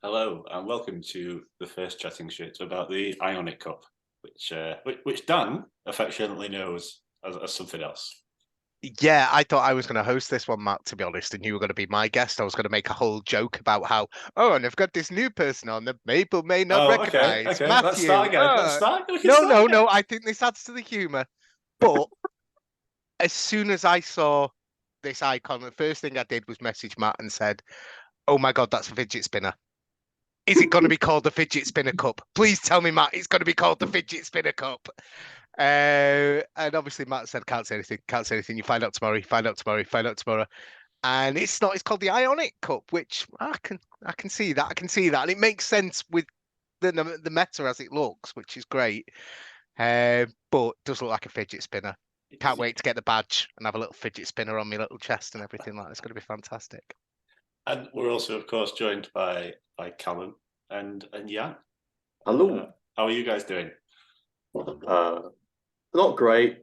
Hello, and welcome to the first chatting shit about the Ionic Cup, which Dan affectionately knows as something else. Yeah, I thought I was going to host this one, Matt, to be honest, and you were going to be my guest. I was going to make a whole joke about how, and I've got this new person on that people may not Oh, okay, recognize. okay. Let's start Matthew. again. Let's start. We can No, start no, again. no. I think this adds to the humor. But as soon as I saw this icon, the first thing I did was message Matt and said, "Oh my God, that's a fidget spinner. Is it going to be called the Fidget Spinner Cup? Please tell me, Matt, it's going to be called the Fidget Spinner Cup." And obviously Matt said, "Can't say anything, can't say anything. You find out tomorrow, you find out tomorrow, you find out tomorrow." And it's not, it's called the Ionic Cup, which I can see that. I can see that. And it makes sense with the meta as it looks, which is great. But it does look like a fidget spinner. Can't wait to get the badge and have a little fidget spinner on my little chest and everything like that. It's going to be fantastic. And we're also, of course, joined by Callum and Jan. Hello. How are you guys doing? Not great.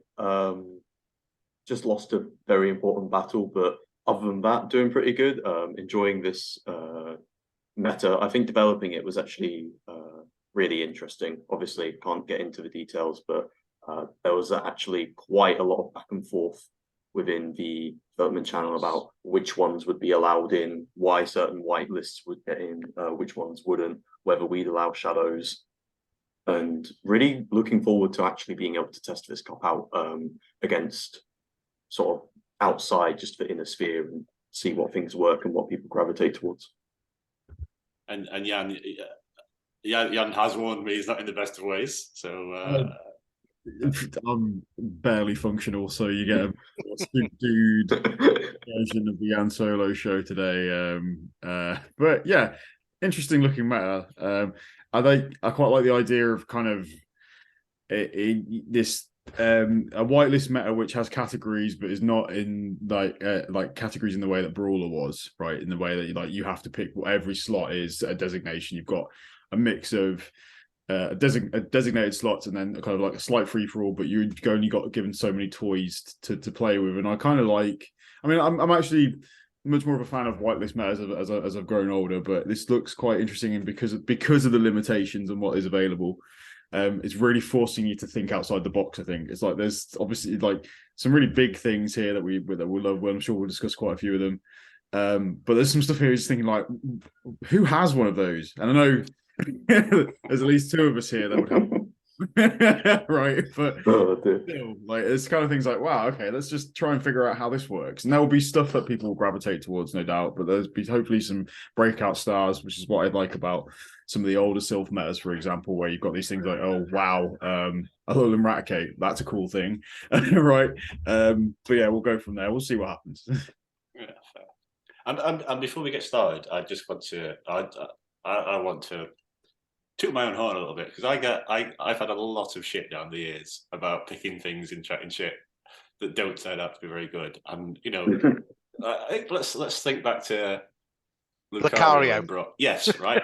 Just lost a very important battle, but other than that, doing pretty good. Enjoying this meta. I think developing it was actually really interesting. Obviously, can't get into the details, but there was actually quite a lot of back and forth within the development channel about which ones would be allowed in, why certain white lists would get in, which ones wouldn't, whether we'd allow shadows. And really looking forward to actually being able to test this cup out against sort of outside, just the inner sphere, and see what things work and what people gravitate towards. And Jan has warned me he's not in the best of ways, so I'm barely functional, so you get a subdued version of the Jan Solo show today. But yeah, interesting looking meta. I quite like the idea of kind of this a whitelist meta which has categories, but is not in like categories in the way that Brawler was, right? In the way that you have to pick what every slot is a designation. You've got a mix of designated slots and then kind of like a slight free for all, but you only got given so many toys to play with. And I kind of like. I mean, I'm actually much more of a fan of whitelist meta as I've grown older, but this looks quite interesting, and because of the limitations and what is available, it's really forcing you to think outside the box. I think it's like there's obviously like some really big things here that we'll love. Well, I'm sure we'll discuss quite a few of them. But there's some stuff here just thinking like, who has one of those? And I know there's at least two of us here that would have right, but still, like it's kind of things like, wow, okay, let's just try and figure out how this works. And there will be stuff that people will gravitate towards, no doubt, but there's be hopefully some breakout stars, which is what I like about some of the older Sylph metas, for example, where you've got these things like, oh wow, Alolan Raticate, that's a cool thing. Right. But yeah, we'll go from there. We'll see what happens. Yeah, fair. And before we get started, I just want to I want to toot my own horn a little bit, because I've had a lot of shit down the years about picking things in chatting shit that don't turn out to be very good. And let's think back to Lucario. Yes, right.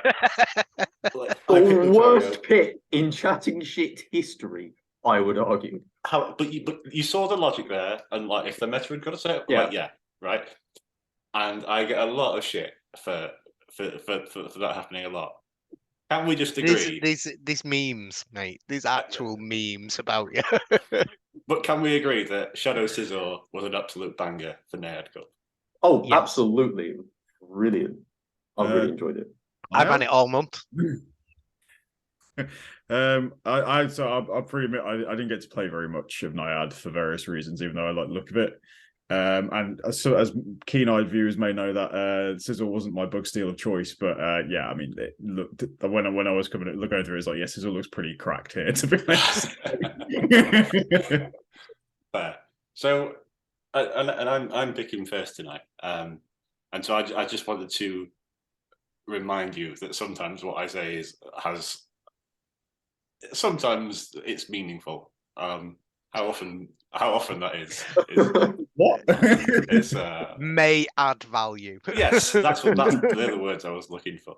The worst pick in chatting shit history, I would argue. But you saw the logic there, and like if the meta had got to say it, yeah, like, yeah, right. And I get a lot of shit for that happening a lot. Can we just agree? These memes, mate. These actual memes about you. But can we agree that Shadow Scizor was an absolute banger for Nayad Cup? Oh, yes. Absolutely. Brilliant. I really enjoyed it. I've had it all month. I'll pretty admit I didn't get to play very much of Naiad for various reasons, even though I like the look of it. And so, as keen-eyed viewers may know, that Scizor wasn't my bug steal of choice, but yeah, I mean, it looked when I was going through it, it's like, yeah, Scizor looks pretty cracked here, to be honest. Fair. So, and I'm picking first tonight, and so I just wanted to remind you that sometimes what I say sometimes it's meaningful. How often that is what? It's may add value. Yes, they're the words I was looking for.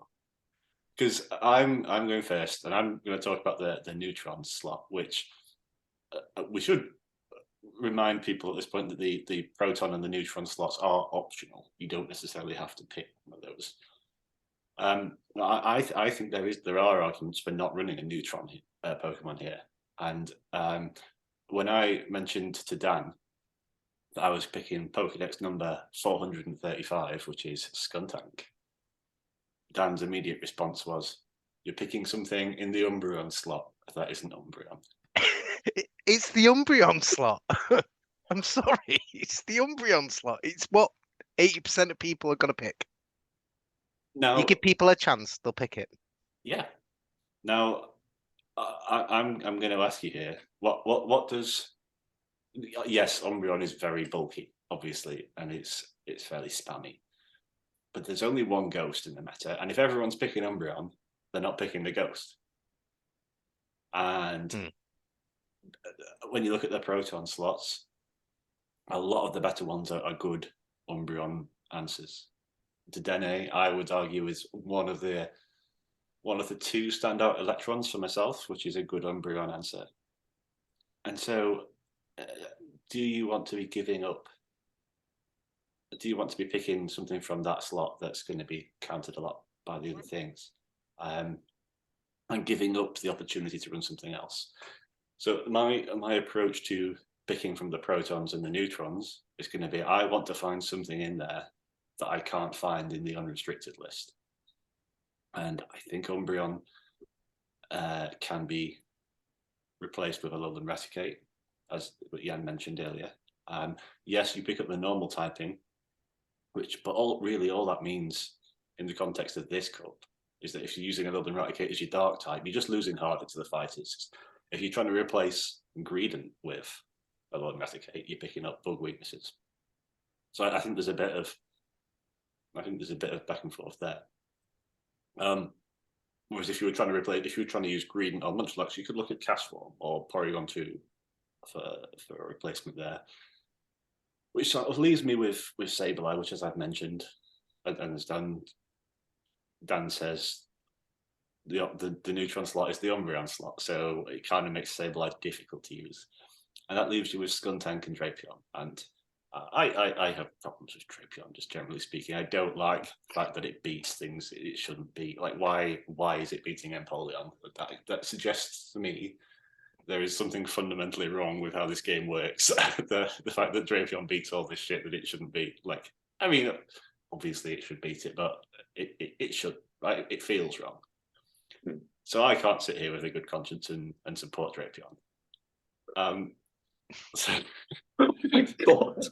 Because I'm going first, and I'm going to talk about the neutron slot, which we should remind people at this point that the proton and the neutron slots are optional. You don't necessarily have to pick one of those. I think there are arguments for not running a Neutron Pokemon here, and when I mentioned to Dan that I was picking Pokedex number 435, which is Skuntank, Dan's immediate response was, "You're picking something in the Umbreon slot that isn't Umbreon." It's the Umbreon slot. I'm sorry, it's the Umbreon slot. It's what 80% of people are gonna pick. Now, You give people a chance, they'll pick it. yeah. Now, I'm going to ask you here. What does? Yes, Umbreon is very bulky, obviously, and it's fairly spammy. But there's only one ghost in the meta, and if everyone's picking Umbreon, they're not picking the ghost. And when you look at the Proton slots, a lot of the better ones are good Umbreon answers. Dedenne, I would argue, is one of the two standout electrons for myself, which is a good Umbreon answer. And so, do you want to be giving up? Do you want to be picking something from that slot that's going to be countered a lot by the other things, and giving up the opportunity to run something else? So my approach to picking from the Protons and the Neutrons is going to be, I want to find something in there that I can't find in the unrestricted list. And I think Umbreon can be replaced with Alolan Raticate, as Jan mentioned earlier. Yes, you pick up the normal typing, but all that means in the context of this cup is that if you're using Alolan Raticate as your dark type, you're just losing harder to the fighters. If you're trying to replace Greedent with Alolan Raticate, you're picking up bug weaknesses. So I think there's a bit of back and forth there. Whereas if you were trying to use Greedent or Munchlax, you could look at Castform or Porygon 2 for a replacement there. Which sort of leaves me with Sableye, which, as I've mentioned, and as Dan says, the Neutron slot is the Umbreon slot, so it kind of makes Sableye difficult to use. And that leaves you with Skuntank and Drapion. And I have problems with Drapion, just generally speaking. I don't like the fact that it beats things it shouldn't beat. Like, why is it beating Empoleon? That suggests to me there is something fundamentally wrong with how this game works. The fact that Drapion beats all this shit that it shouldn't beat. Like, I mean, obviously it should beat it, but it should, right? It feels wrong. So I can't sit here with a good conscience and support Drapion. So, God.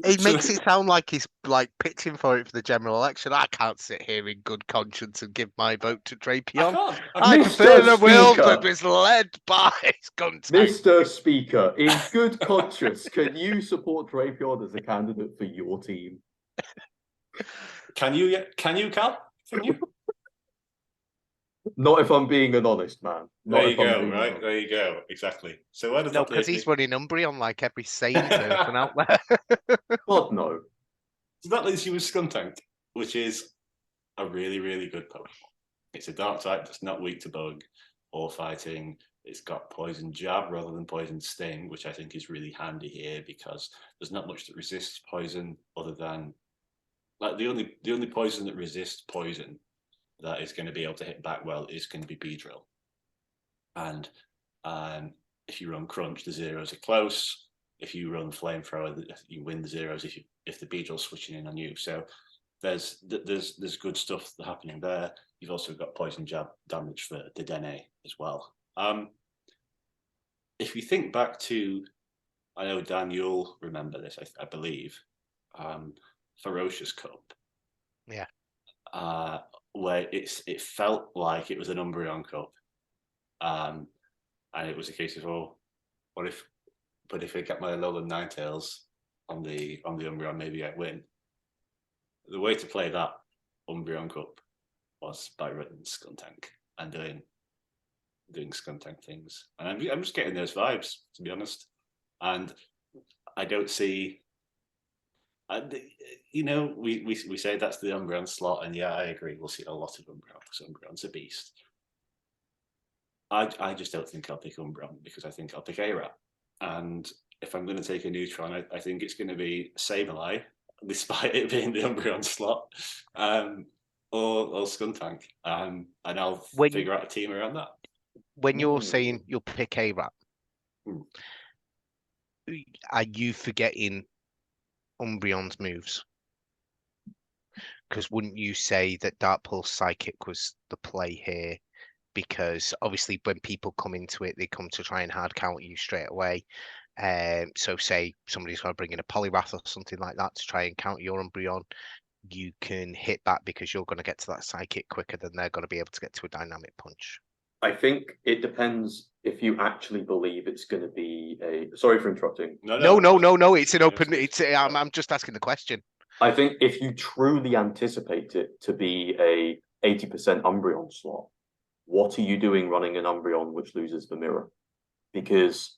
He makes it sound like he's like pitching for it for the general election. I can't sit here in good conscience and give my vote to Drapion. I prefer the world that was led by Skuntank. Mr. Speaker, in good conscience, can you support Drapion as a candidate for your team? Can you, Cal? Can you? Not if I'm being an honest man. There you go, right? There you go. Exactly. So where does No, that because leave he's me? running Umbreon like every sane person out there. God, no. So that leaves you with Skuntank, which is a really, really good Pokemon. It's a dark type that's not weak to bug or fighting. It's got Poison Jab rather than Poison Sting, which I think is really handy here because there's not much that resists poison other than, like, the only poison that resists poison that is going to be able to hit back well is going to be Beedrill. And if you run Crunch, the zeros are close. If you run Flamethrower, you win the zeros if the Beedrill's switching in on you. So there's good stuff happening there. You've also got Poison Jab damage for Dedenne as well. If you think back to, I know Dan, you'll remember this, I believe, Ferocious Cup. Yeah. Where it felt like it was an Umbreon Cup, and it was a case of, but if I get my Alolan Ninetales on the Umbreon, maybe I win. The way to play that Umbreon Cup was by running Skuntank and doing Skuntank things, and I'm just getting those vibes, to be honest. And I don't see. We say that's the Umbreon slot, and yeah, I agree. We'll see a lot of Umbreon because Umbreon's a beast. I just don't think I'll pick Umbreon because I think I'll pick A-Rat. And if I'm going to take a Neutron, I think it's going to be Sableye, despite it being the Umbreon slot. or Skuntank, and I'll When- figure out a team around that. When you're Ooh. saying you'll pick A-Rat, Hmm. are you forgetting Umbreon's moves? Because wouldn't you say that Dark Pulse Psychic was the play here? Because obviously when people come into it, they come to try and hard counter you straight away. So say somebody's going to bring in a Poliwrath or something like that to try and counter your Umbreon, you can hit that because you're going to get to that Psychic quicker than they're going to be able to get to a Dynamic Punch. I think it depends if you actually believe it's going to be a. Sorry for interrupting. No. It's an open. I'm just asking the question. I think if you truly anticipate it to be a 80% Umbreon slot, what are you doing running an Umbreon which loses the mirror? Because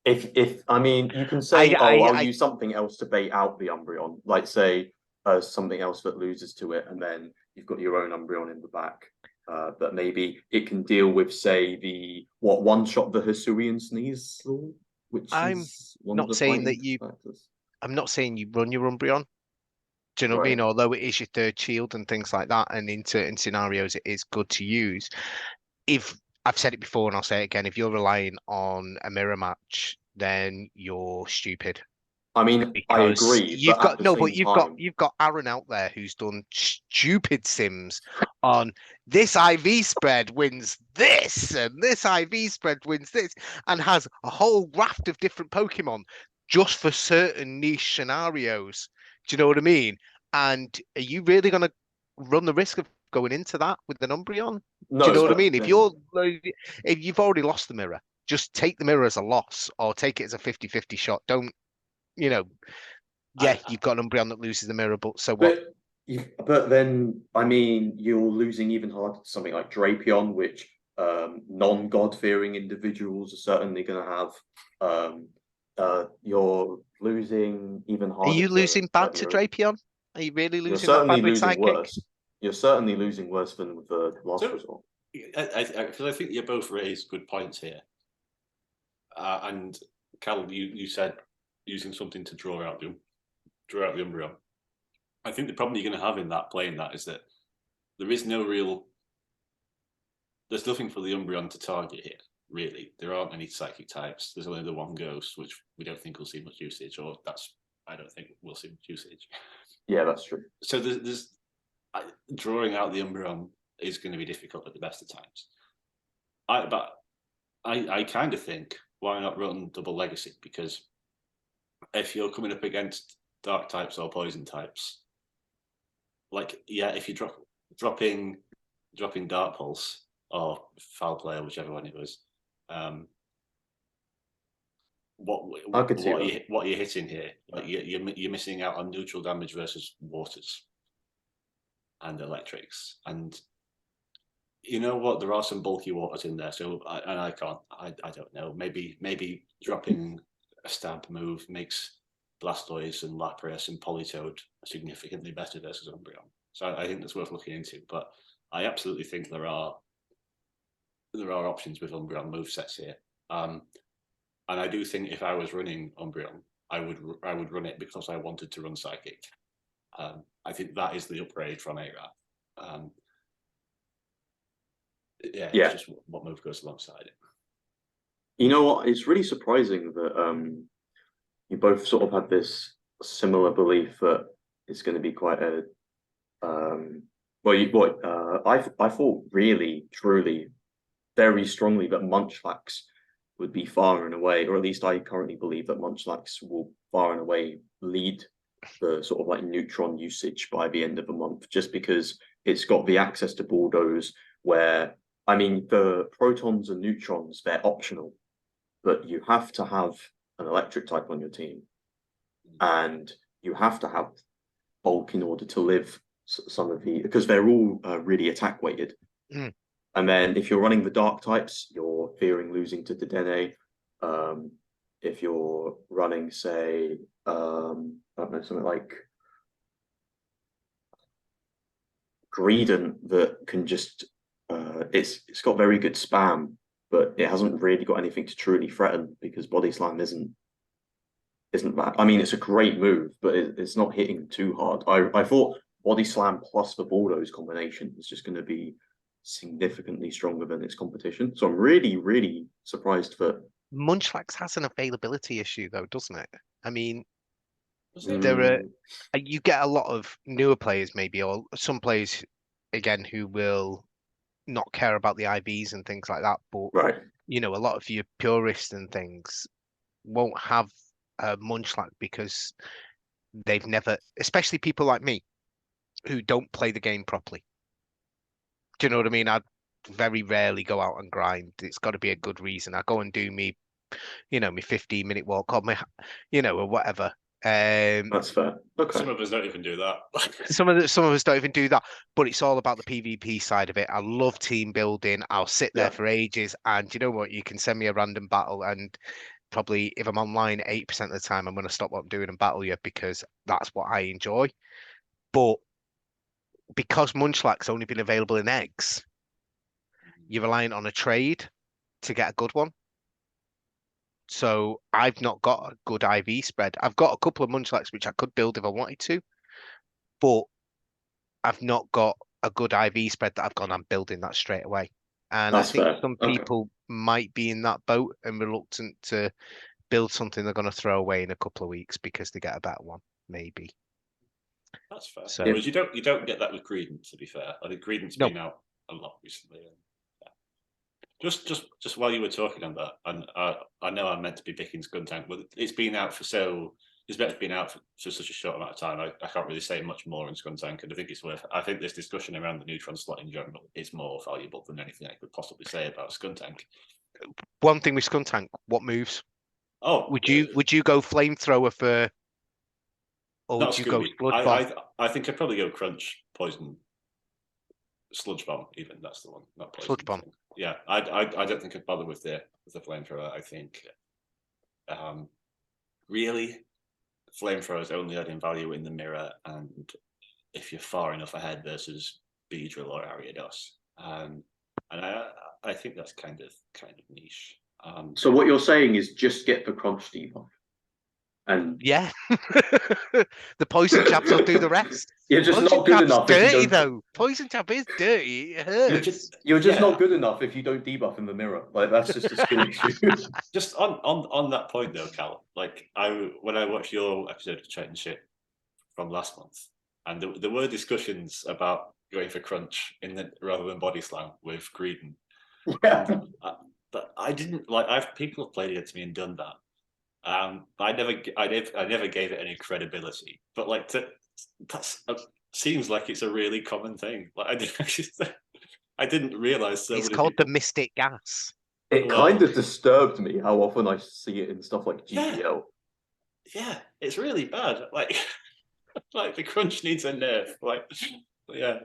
if I mean, you can say, I'll use something else to bait out the Umbreon, like say something else that loses to it, and then you've got your own Umbreon in the back. But maybe it can deal with, say, the one shot the Hisuian Sneasel, which I'm is one not of the saying that fighting you- factors. I'm not saying you run your Umbreon. Do you know what I mean? Although it is your third shield and things like that, and in certain scenarios it is good to use. If I've said it before and I'll say it again, if you're relying on a mirror match, then you're stupid. I mean, I Because agree, you've but got at the no, same but you've time, got Aaron out there who's done stupid sims on this IV spread wins this and this IV spread wins this, and has a whole raft of different Pokemon just for certain niche scenarios. Do you know what I mean? And are you really going to run the risk of going into that with an Umbreon? no, Do you know what I but mean? then- If you've already lost the mirror, just take the mirror as a loss or take it as a 50-50 shot. Don't, you know, yeah, you've got an Umbreon that loses the mirror, but so what? But then, I mean, you're losing even harder to something like Drapion, which non-God-fearing individuals are certainly going to have. You're losing even harder. Are you losing bad to Drapion? Are you really You're losing that certainly bad with losing Psychic? worse. You're certainly losing worse than with the last So- result. Because I think you both raised good points here. And Cal, you said using something to draw out the Umbreon. I think the problem you're going to have in that playing that is that there's nothing for the Umbreon to target here. Really, there aren't any psychic types. There's only the one ghost, which we don't think will see much usage, or I don't think we'll see much usage. Yeah, that's true. So there's drawing out the Umbreon is going to be difficult at the best of times. But I kind of think, why not run double legacy? Because if you're coming up against dark types or poison types, like, yeah, if you're dropping Dark Pulse or Foul Play or whichever one it was, what are you hitting here? Like you're missing out on neutral damage versus waters and electrics, and you know what? There are some bulky waters in there, so I don't know. Maybe dropping a stab move makes Blastoise and Lapras and Politoed significantly better versus Umbreon. So I think that's worth looking into. But I absolutely think there are options with Umbreon movesets here. And I do think if I was running Umbreon, I would run it because I wanted to run Psychic. I think that is the upgrade from A-Rat. Yeah, it's just what move goes alongside it. You know what? It's really surprising that you both sort of had this similar belief that it's going to be quite a. I thought really, truly, very strongly that Munchlax would be far and away, or at least I currently believe that Munchlax will far and away lead the sort of like neutron usage by the end of the month, just because it's got the access to Bulldoze where, I mean, the protons and neutrons, they're optional, but you have to have an electric type on your team, and you have to have bulk in order to live some of the, because they're all really attack weighted. And then if you're running the dark types, you're fearing losing to Dedenne. If you're running, say, I don't know, something like Greedent that can just it's got very good spam, but it hasn't really got anything to truly threaten because Body Slam isn't that. I mean, it's a great move, but it's not hitting too hard. I thought Body Slam plus the Bordeaux's combination is just going to be significantly stronger than its competition. So I'm really, really surprised that Munchlax has an availability issue, though, doesn't it? I mean, Doesn't it? there are you get a lot of newer players, maybe, or some players again who will not care about the IVs and things like that. But right. you know, a lot of your purists and things won't have a Munchlax because they've never, especially people like me who don't play the game properly. Do you know what I mean? I very rarely go out and grind. It's got to be a good reason. I go and do me, you know, my 15-minute walk or my, you know, or whatever. That's fair. Okay. Some of us don't even do that. Some of us don't even do that, but it's all about the PvP side of it. I love team building. I'll sit there Yeah. for ages, and you know what? You can send me a random battle, and probably if I'm online 80% of the time, I'm going to stop what I'm doing and battle you because that's what I enjoy. But because Munchlax's only been available in eggs, you're relying on a trade to get a good one. So I've not got a good IV spread. I've got a couple of Munchlax which I could build if I wanted to, but I've not got a good IV spread that I've gone, I'm building that straight away. And That's I think fair. some Okay. people might be in that boat and reluctant to build something they're going to throw away in a couple of weeks because they get a better one, maybe. That's fair. So- Whereas you don't get that with Greedent, to be fair. I think Greedent's No. been out a lot recently. And, yeah. Just while you were talking on that, and I know I'm meant to be picking Skuntank, but it's been out for been out for such a short amount of time. I can't really say much more on Skuntank, and I think it's worth. I think this discussion around the neutron slot in general is more valuable than anything I could possibly say about Skuntank. One thing with Skuntank, what moves? Oh, Would you go flamethrower for, or not would you go Scooby. Blood Bomb? I think I'd probably go Crunch, Poison, Sludge Bomb. Even that's the one, not Poison. Sludge Bomb. Yeah, I don't think I'd bother with the flamethrower. I think, really, flamethrowers only adding value in the mirror, and if you're far enough ahead versus Beedrill or Ariados, and I think that's kind of niche. So what you're saying is just get the crunch debuff. And Yeah. The poison chaps will do the rest. you're just Poison not good chap's enough if you dirty don't. though. Poison chap is dirty. It hurts. You're just Yeah. not good enough if you don't debuff in the mirror. Like that's just a skill issue. Just on that point though, Cal, like when I watched your episode of Chatting Shit from last month, and there were discussions about going for Crunch rather than Body Slam with Greedent. Yeah. But I didn't like. People have played against me and done that. I never gave it any credibility. But like that seems like it's a really common thing. Like I didn't realize so. It's many called people... the Mystic Gas. It Well- kind of disturbed me how often I see it in stuff like GPL. Yeah, it's really bad. Like like the Crunch needs a nerf. Like yeah.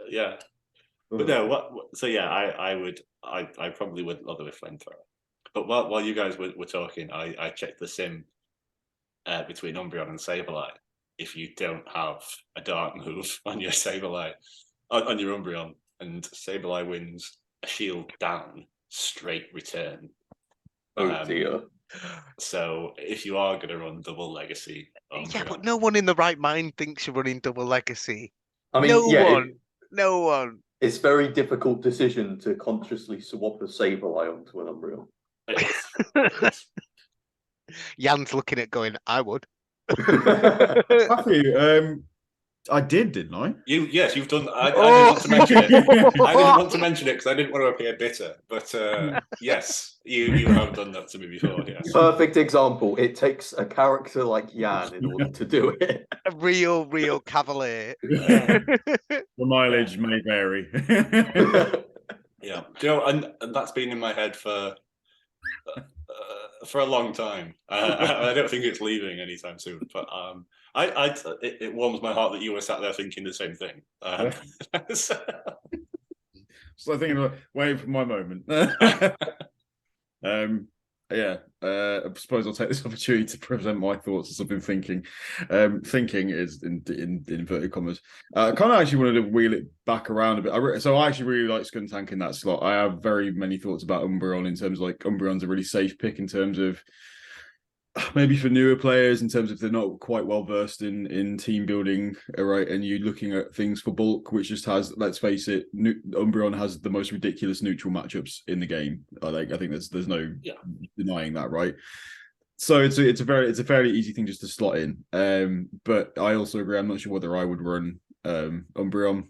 Yeah. But no, so yeah, I probably would love a flamethrower. But while you guys were talking, I checked the sim between Umbreon and Sableye. If you don't have a dark move on your Sableye, on your Umbreon, and Sableye wins a shield down, straight return. Oh dear. So if you are going to run double legacy, Yeah, but no one in the right mind thinks you're running double legacy. I mean, No yeah, one. No one. it's a very difficult decision to consciously swap a Sableye onto an Umbreon. Jan's looking at going, I would. Matthew, I didn't I? Yes, you've done. I didn't want to mention it. I didn't want to mention it because I didn't want to appear bitter. But yes, you have done that to me before. Yes. Perfect example. It takes a character like Jan in order to do it. A real cavalier. The mileage may vary. Yeah, you know, and that's been in my head for a long time. I don't think it's leaving anytime soon. But it warms my heart that you were sat there thinking the same thing. So thinking, waiting for my moment. Yeah, I suppose I'll take this opportunity to present my thoughts as I've been thinking. Thinking is in inverted commas. I kind of actually wanted to wheel it back around a bit. So I actually really like Skuntank in that slot. I have very many thoughts about Umbreon in terms of like Umbreon's a really safe pick in terms of maybe for newer players in terms of they're not quite well versed in team building, right? And you're looking at things for bulk, which just has, let's face it, Umbreon has the most ridiculous neutral matchups in the game. I think there's no denying that, right? So it's a fairly easy thing just to slot in. But I also agree. I'm not sure whether I would run Umbreon.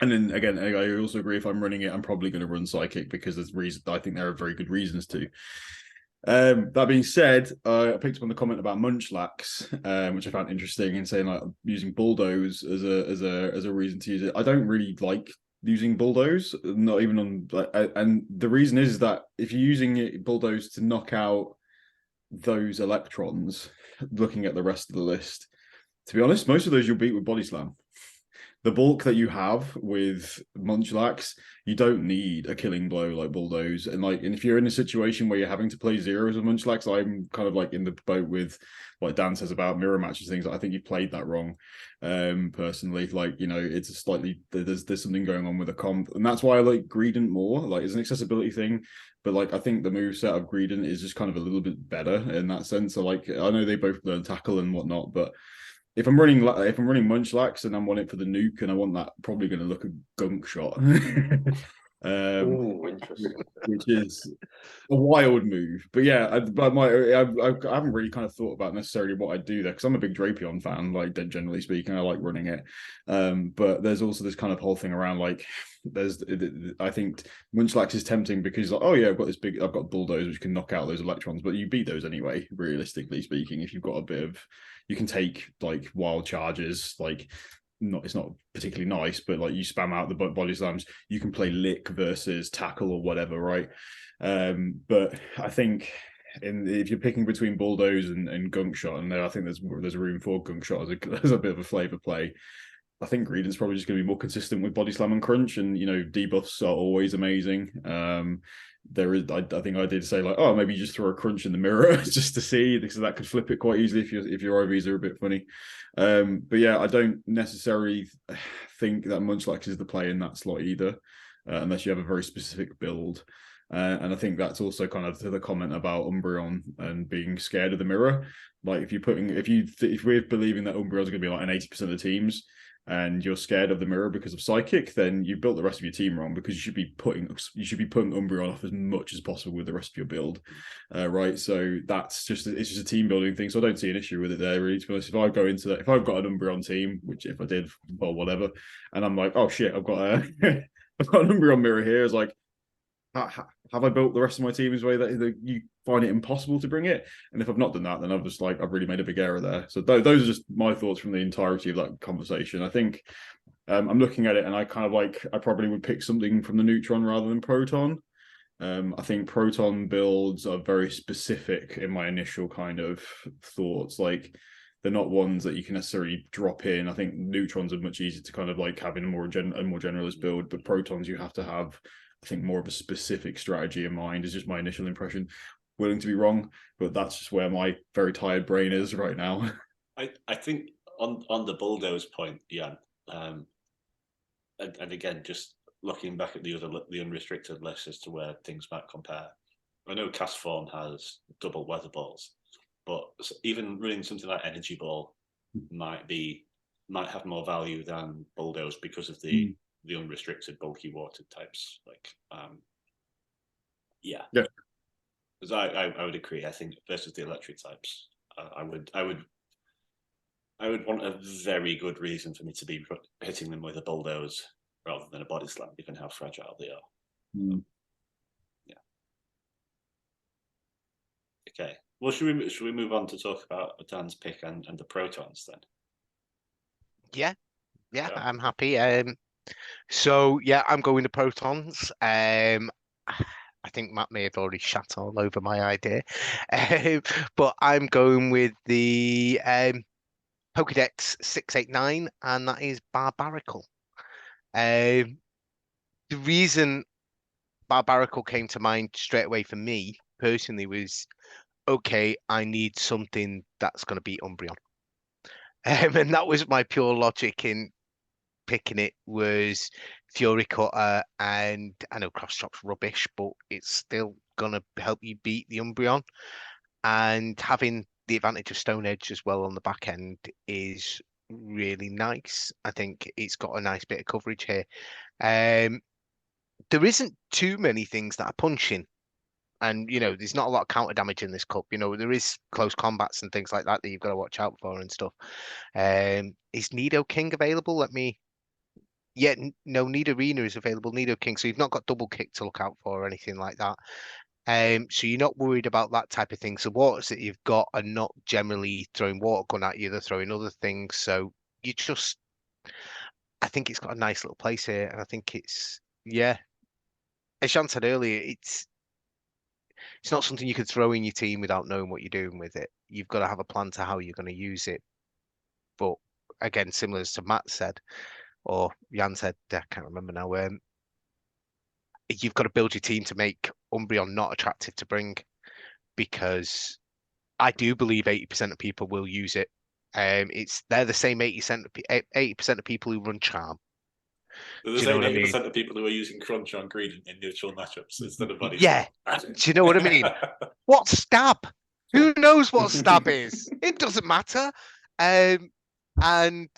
And then again, I also agree if I'm running it, I'm probably going to run Psychic because there's reason. I think there are very good reasons to. That being said, I picked up on the comment about Munchlax, which I found interesting, in saying like using Bulldoze as a reason to use it. I don't really like using Bulldoze, not even on. And the reason is that if you're using Bulldoze to knock out those electrons, looking at the rest of the list, to be honest, most of those you'll beat with Body Slam. The bulk that you have with Munchlax, you don't need a killing blow like Bulldoze. And if you're in a situation where you're having to play zeros with Munchlax, I'm kind of like in the boat with what Dan says about mirror matches things. I think you played that wrong. Personally, it's a slightly there's something going on with the comp, and that's why I like Greedent more. Like, it's an accessibility thing, but I think the moveset of Greedent is just kind of a little bit better in that sense. So I know they both learn tackle and whatnot, but if I'm running Munchlax and I want it for the nuke and I want that, probably going to look a gunk shot. Interesting. Which is a wild move. But yeah, I haven't really kind of thought about necessarily what I'd do there, because I'm a big Drapion fan, like, generally speaking. I like running it. But there's also this kind of whole thing around, like, I think Munchlax is tempting because, like, oh yeah, I've got Bulldoze which can knock out those electrons, but you beat those anyway, realistically speaking, if you've got a bit of, you can take like wild charges, like, it's not particularly nice, but like you spam out the body slams, you can play lick versus tackle or whatever, right? But I think if you're picking between Bulldoze and Gunk Shot, and I think there's room for Gunk Shot as a bit of a flavor play. I think Greedent's probably just going to be more consistent with Body Slam and Crunch, and debuffs are always amazing. There is, I think I did say, like, oh, maybe you just throw a Crunch in the mirror just to see, because that could flip it quite easily if your OVs are a bit funny. But yeah, I don't necessarily think that Munchlax is the play in that slot either, unless you have a very specific build. And I think that's also kind of to the comment about Umbreon and being scared of the mirror. Like, if we're believing that Umbreon's going to be like an 80% of the teams, and you're scared of the mirror because of Psychic, then you've built the rest of your team wrong, because you should be putting Umbreon off as much as possible with the rest of your build, right? So it's just a team building thing. So I don't see an issue with it there, really. To be honest, if I've got an Umbreon team, which if I did, well, whatever, and I'm like, oh shit, I've got an Umbreon mirror here, it's like, have I built the rest of my team in a way that you find it impossible to bring it? And if I've not done that, then I've really made a big error there. So those are just my thoughts from the entirety of that conversation. I think I'm looking at it, and I kind of I probably would pick something from the Neutron rather than Proton. I think Proton builds are very specific in my initial kind of thoughts. Like, they're not ones that you can necessarily drop in. I think Neutrons are much easier to kind of like have in a more generalist build, but Protons you have to have, I think, more of a specific strategy in mind. Is just my initial impression. Willing to be wrong, but that's just where my very tired brain is right now. I think on the Bulldoze point, yeah, and again, just looking back at the unrestricted list as to where things might compare. I know Cast Form has double Weather Balls, but even running something like Energy Ball might have more value than Bulldoze because of the unrestricted bulky water types. Like, yeah. Because I would agree. I think versus the electric types, I would want a very good reason for me to be hitting them with a Bulldoze rather than a Body Slam, given how fragile they are. Yeah. Okay. Well, should we move on to talk about Dan's pick and the Protons then? Yeah, I'm happy. So yeah, I'm going to Protons. I think Matt may have already shat all over my idea, but I'm going with the Pokedex 689, and that is Barbarical. The reason Barbarical came to mind straight away for me personally was, okay, I need something that's going to beat Umbreon. And that was my pure logic in picking it, was Fury Cutter, and I know Cross Chop's rubbish, but it's still gonna help you beat the Umbreon. and having the advantage of Stone Edge as well on the back end is really nice. I think it's got a nice bit of coverage here. There isn't too many things that are punching. And there's not a lot of counter damage in this cup. There is close combats and things like that you've got to watch out for and stuff. Is Nido King available? Yeah, no, Nidorina is available. Nido King, so you've not got double kick to look out for or anything like that. So you're not worried about that type of thing. So waters that you've got are not generally throwing water gun at you; they're throwing other things. So I think it's got a nice little place here, and I think yeah. As Sean said earlier, it's not something you can throw in your team without knowing what you're doing with it. You've got to have a plan to how you're going to use it. But again, similar to Matt said, or Jan said, I can't remember now, you've got to build your team to make Umbreon not attractive to bring, because I do believe 80% of people will use it. They're the same 80% of people who run Charm. They're Do the you know same what I mean? 80% of people who are using Crunch on green in neutral matchups instead of Body Yeah. Slam. Do you know what I mean? What's stab? Who knows what stab is? It doesn't matter. And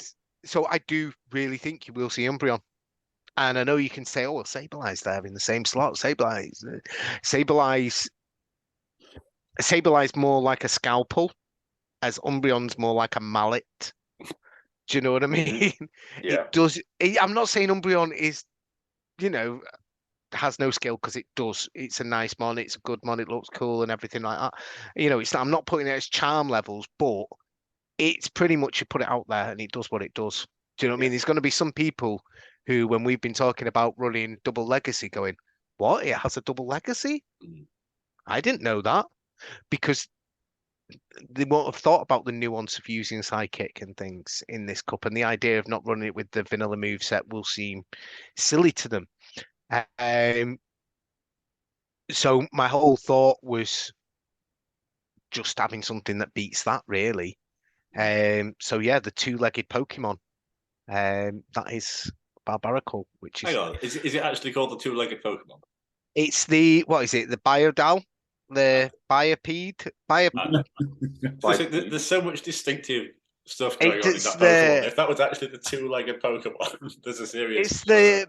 so I do really think you will see Umbreon. And I know you can say, oh, well, Sableye there in the same slot. Sableye more like a scalpel, as Umbreon's more like a mallet. Do you know what I mean? Yeah. I'm not saying Umbreon is, has no skill, because it does. It's a nice mon. It's a good mon. It looks cool and everything like that. I'm not putting it as charm levels, but it's pretty much you put it out there and it does what it does. Do you know what I mean? There's going to be some people who, when we've been talking about running double legacy, going, "What? It has a double legacy? I didn't know that," because they won't have thought about the nuance of using sidekick and things in this cup, and the idea of not running it with the vanilla moveset will seem silly to them. So my whole thought was just having something that beats that, really. So yeah, the two-legged Pokemon. That is Barbaracle, which is Hang on, is it actually called the two-legged Pokemon? it's what is it? The Biodal, the Biopede, There's so much distinctive stuff going on in It's that Pokemon. If that was actually the two-legged Pokemon, there's a serious. It's the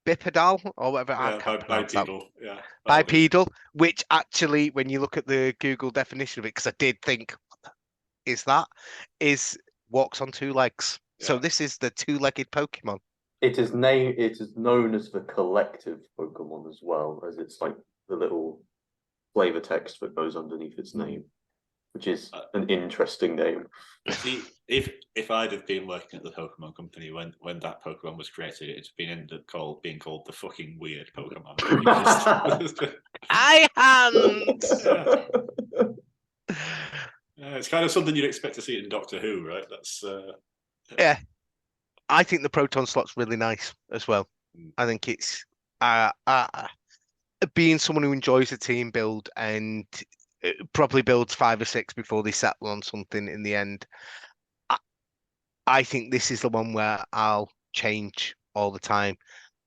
Bipedal or whatever. I can't pronounce that. Bipedal. Yeah, Bipedal, which actually, when you look at the Google definition of it, because I did think, is walks on two legs. So this is the two-legged Pokemon. It is known as the collective Pokemon as well, as it's like the little flavor text that goes underneath its name, which is an interesting name. See, if I'd have been working at the Pokemon company when that Pokemon was created, it's being called the fucking weird Pokemon. Hand. It's kind of something you'd expect to see in Doctor Who, right? That's yeah. I think the Proton slot's really nice as well. I think it's being someone who enjoys a team build and probably builds 5 or 6 before they settle on something in the end. I think this is the one where I'll change all the time.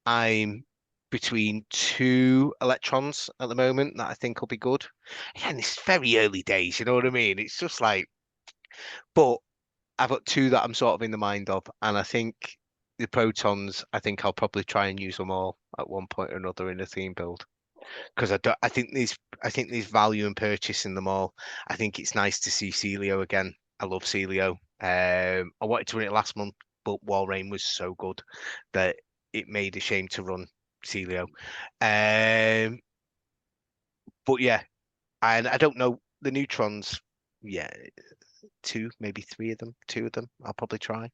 I'm between 2 electrons at the moment that I think will be good. And it's very early days, you know what I mean? It's just like, but I've got 2 that I'm sort of in the mind of, and I think the Protons, I think I'll probably try and use them all at one point or another in a theme build, because I think there's value in purchasing them all. I think it's nice to see Celio again. I love Celio. I wanted to run it last month, but Walrein was so good that it made a shame to run Celio. But yeah, and I don't know the Neutrons. Yeah, 2, maybe 3 of them. 2 of them. I'll probably try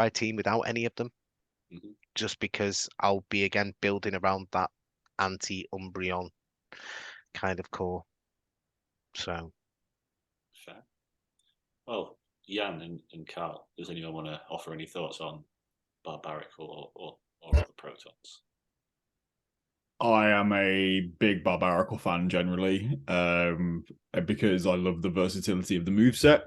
a team without any of them, just because I'll be again building around that anti-Umbreon kind of core. So fair. Well, Jan and Carl, does anyone want to offer any thoughts on Barbaracle or other Protons? I am a big Barbaracle fan generally, because I love the versatility of the moveset.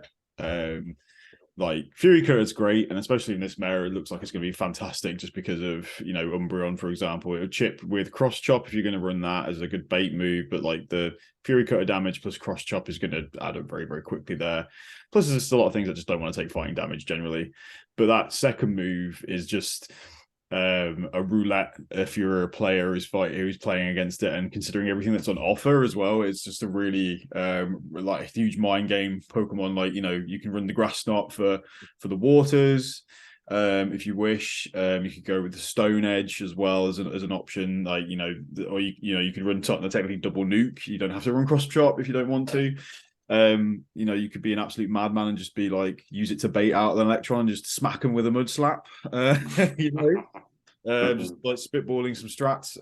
like Fury Cutter is great, and especially in this meta, it looks like it's going to be fantastic just because of, you know, Umbreon, for example. It would chip with Cross Chop if you're going to run that as a good bait move, but like the Fury Cutter damage plus Cross Chop is going to add up very, very quickly there. Plus, there's just a lot of things that just don't want to take fighting damage generally. But that second move is just a roulette if you're a player who's playing against it, and considering everything that's on offer as well, it's just a really like a huge mind game Pokemon. Like, you know, you can run the Grass Knot for the waters if you wish. You could go with the Stone Edge as well as an option, like, you know, or you can run technically double nuke. You don't have to run Cross Chop if you don't want to. You know, you could be an absolute madman and just be like, use it to bait out an Electron, just smack them with a mud slap. You know, just like spitballing some strats.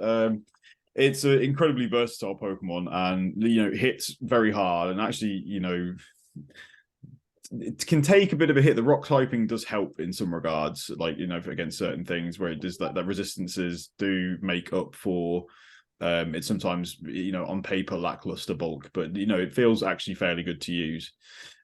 It's an incredibly versatile Pokemon, and, you know, it hits very hard, and actually, you know, it can take a bit of a hit. The rock typing does help in some regards, like, you know, against certain things where it does that resistances do make up for it's sometimes, you know, on paper lackluster bulk, but, you know, it feels actually fairly good to use.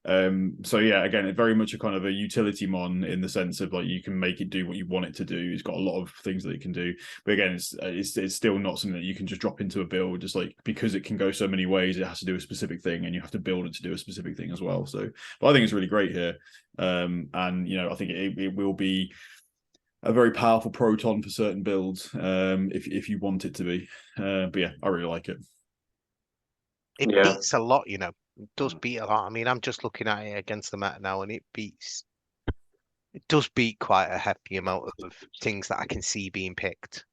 So yeah, again, it's very much a kind of a utility mon in the sense of like you can make it do what you want it to do. It's got a lot of things that it can do, but again, it's still not something that you can just drop into a build. Just like, because it can go so many ways, it has to do a specific thing, and you have to build it to do a specific thing as well. So, but I think it's really great here, and, you know, I think it will be a very powerful proton for certain builds, if you want it to be. But yeah, I really like it. It Yeah. beats a lot, you know. It does beat a lot. I mean, I'm just looking at it against the meta now, and it does beat quite a hefty amount of things that I can see being picked.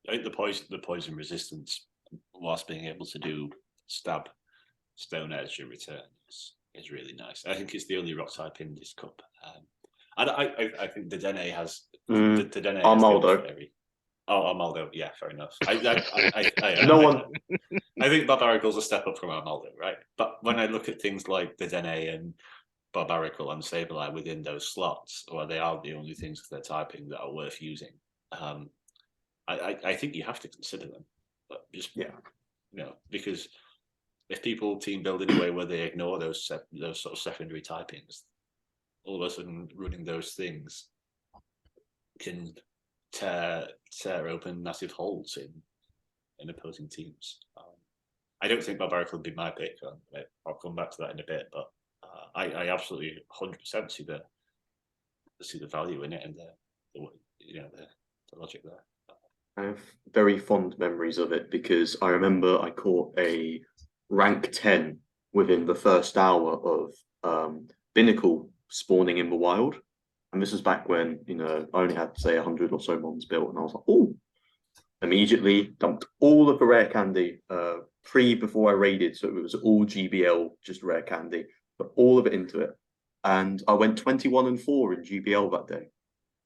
I think the poison resistance, whilst being able to do stab, Stone Edge in return, is really nice. I think it's the only rock type in this cup. I think the Dene has the Dene has Armaldo. Armaldo, yeah, fair enough. No one. I think Barbaricle's a step up from Armaldo, right? But when I look at things like the Dene and Barbaricle and Sableye within those slots, where they are the only things they're typing that are worth using, I think you have to consider them. But just, Yeah, you know, because if people team build in a way where they ignore those sort of secondary typings, all of a sudden running those things can tear open massive holes in opposing teams. I don't think Barbaric would be my pick. I'll come back to that in a bit, but I absolutely 100% see the value in it, and the logic there. I have very fond memories of it because I remember I caught a rank 10 within the first hour of Binnacle spawning in the wild. And this was back when, you know, I only had, say, 100 or so mons built, and I was like, oh, immediately dumped all of the rare candy before I raided. So it was all GBL, just rare candy, but all of it into it. And I went 21-4 in GBL that day,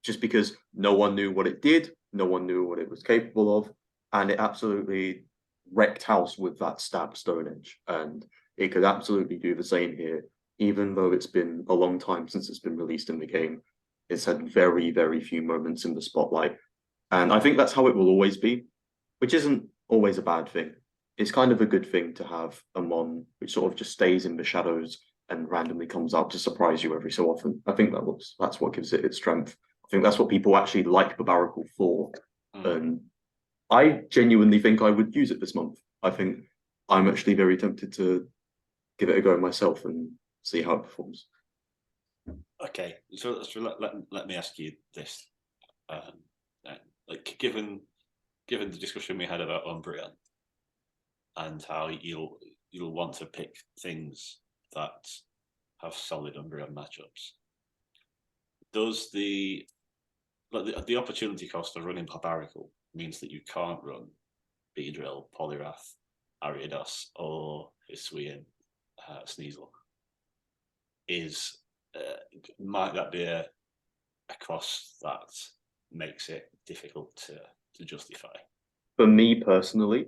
just because no one knew what it did. No one knew what it was capable of. And it absolutely wrecked house with that stab Stone Edge. And it could absolutely do the same here, even though it's been a long time since it's been released in the game. It's had very, very few moments in the spotlight. And I think that's how it will always be, which isn't always a bad thing. It's kind of a good thing to have a mon which sort of just stays in the shadows and randomly comes out to surprise you every so often. I think that's what gives it its strength. I think that's what people actually like Barbaricle for. And I genuinely think I would use it this month. I think I'm actually very tempted to give it a go myself and see how it performs. Okay, so let me ask you this: like, given the discussion we had about Umbreon and how you'll want to pick things that have solid Umbreon matchups, does the opportunity cost of running Barbaricle means that you can't run Beedrill, Poliwrath, Ariados, or Hisuian, Sneasel? Might that be a cost that makes it difficult to justify? For me personally,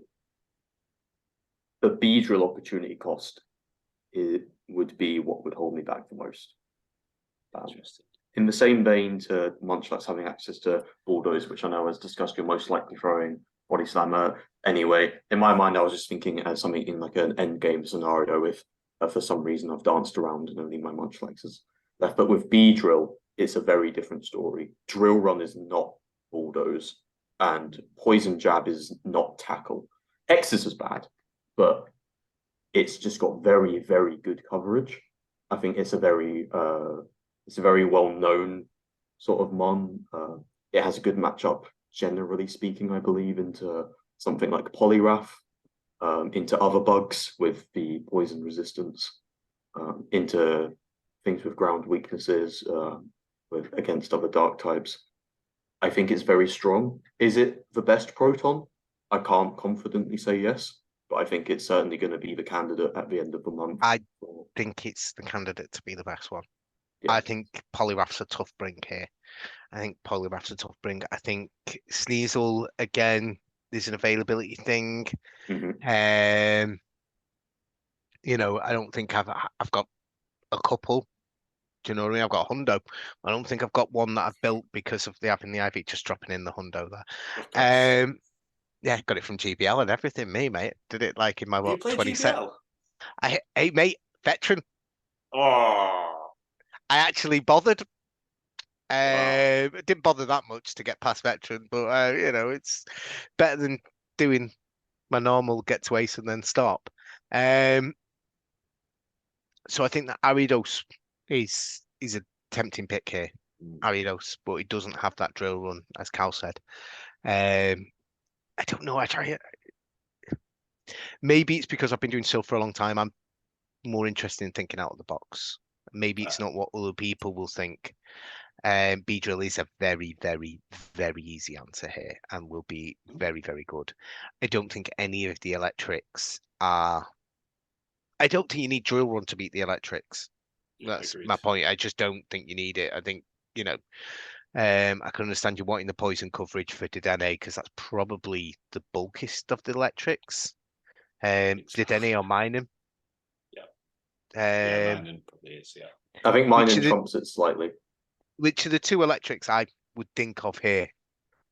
the Beedrill opportunity cost would be what would hold me back the most. In the same vein to Munchlax having access to Bulldoze, which I know, as discussed, you're most likely throwing Body Slammer anyway. In my mind, I was just thinking as something in like an end game scenario if for some reason I've danced around and only my Munchlaxes. left. But with Beedrill, it's a very different story. Drill Run is not Bulldoze, and Poison Jab is not Tackle. X is as bad, but it's just got very, very good coverage. I think it's a very well-known sort of mon. It has a good matchup, generally speaking, I believe, into something like Poliwrath, into other bugs with the poison resistance, into things with ground weaknesses, against other dark types. I think it's very strong. Is it the best Proton? I can't confidently say yes, but I think it's certainly going to be the candidate at the end of the month. I think it's the candidate to be the best one. Yeah. I think Poliwrath's a tough bring here. I think Sneasel, again, there's an availability thing. Mhm. You know, I don't think I've got a couple. Do you know what I mean? I've got a hundo. I don't think I've got one that I've built because of the having the IV just dropping in the hundo there. Yeah, got it from GBL and everything. Me, mate, did it like in my You play 20 set. GBL? Hey, mate, veteran. Oh, I actually bothered. wow. It didn't bother that much to get past veteran, but you know, it's better than doing my normal get to ace and then stop. So I think that Aridos is a tempting pick here. Aridos, but he doesn't have that drill run, as Cal said. I don't know. Maybe it's because I've been doing so for a long time. I'm more interested in thinking out of the box. Maybe it's not what other people will think. Beedrill is a very, very, very easy answer here and will be very, very good. I don't think any of the electrics are. I don't think you need drill run to beat the electrics. Yeah, That's agreed. my point. I just don't think you need it. I think, you know, I can understand you wanting the poison coverage for Dedenne because that's probably the bulkiest of the electrics. Dedenne or Minun. Yeah, Minun probably is, yeah. I think Minun trumps it slightly. Which are the two electrics I would think of here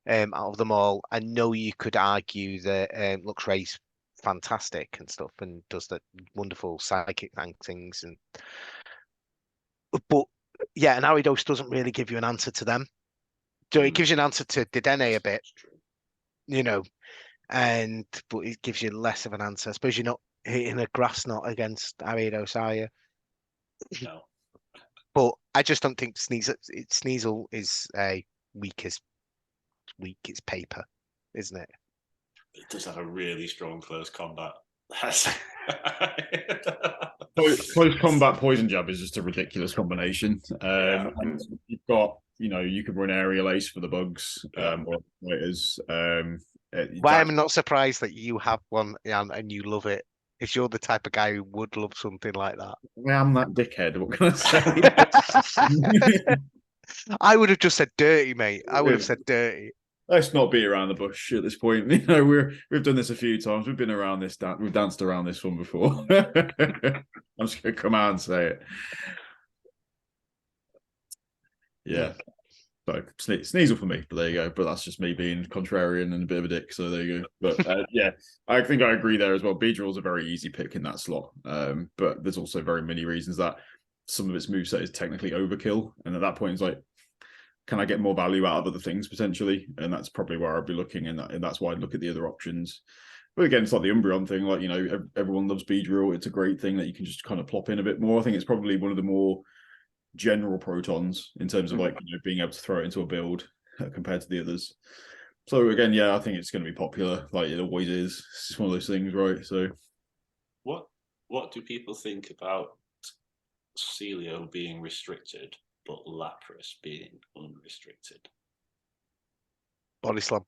out of them all? I know you could argue that Luxray's fantastic and stuff and does the wonderful psychic things, but yeah, and Aridos doesn't really give you an answer to them. So it gives you an answer to Dedenne a bit, you know, but it gives you less of an answer. I suppose you're not hitting a grass knot against Aridos, are you? No. But I just don't think Sneasel is a weak as paper, isn't it? It does have a really strong close combat. Close combat poison jab is just a ridiculous combination. And you've got, you know, you could run aerial ace for the bugs or fighters. Why I'm not surprised that you have one and you love it. If you're the type of guy who would love something like that. I am that dickhead. What can I say? I would have just said dirty, mate. I would have said dirty. Let's not beat around the bush at this point. You know, we've done this a few times. We've been around this. We've danced around this one before. I'm just gonna come out and say it. Yeah. So Sneasel for me, but there you go. But that's just me being contrarian and a bit of a dick. So there you go. But yeah, I think I agree there as well. Beedrill's a very easy pick in that slot. But there's also very many reasons that some of its moveset is technically overkill, and at that point, it's like, can I get more value out of other things potentially? And that's probably where I'd be looking, and that's why I'd look at the other options. But again, it's like the Umbreon thing. Like, you know, everyone loves Beedrill. It's a great thing that you can just kind of plop in a bit more. I think it's probably one of the more general protons in terms of like, you know, being able to throw it into a build compared to the others. So again, yeah, I think it's going to be popular, like it always is. It's just one of those things, right? So, what do people think about Celio being restricted, but Lapras being unrestricted? Body slam.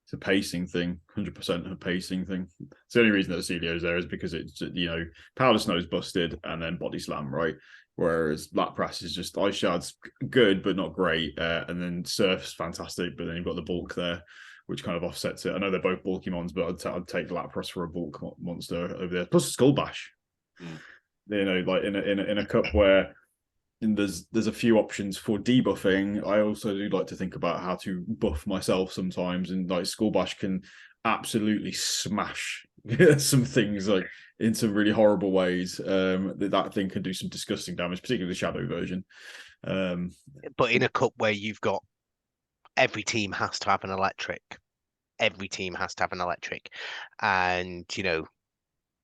It's a pacing thing, 100% a pacing thing. It's the only reason that Celio's there is because it's, you know, Powder Snow's busted and then Body Slam, right? Whereas Lapras is just Ice Shard's good, but not great. And then Surf's fantastic, but then you've got the bulk there, which kind of offsets it. I know they're both bulky mons, but I'd take Lapras for a bulk monster over there. Plus Skull Bash. You know, like in a cup where there's a few options for debuffing. I also do like to think about how to buff myself sometimes, and like Skull Bash can absolutely smash some things like in some really horrible ways. That thing can do some disgusting damage, particularly the shadow version. But in a cup where you've got every team has to have an electric. Every team has to have an electric. And, you know,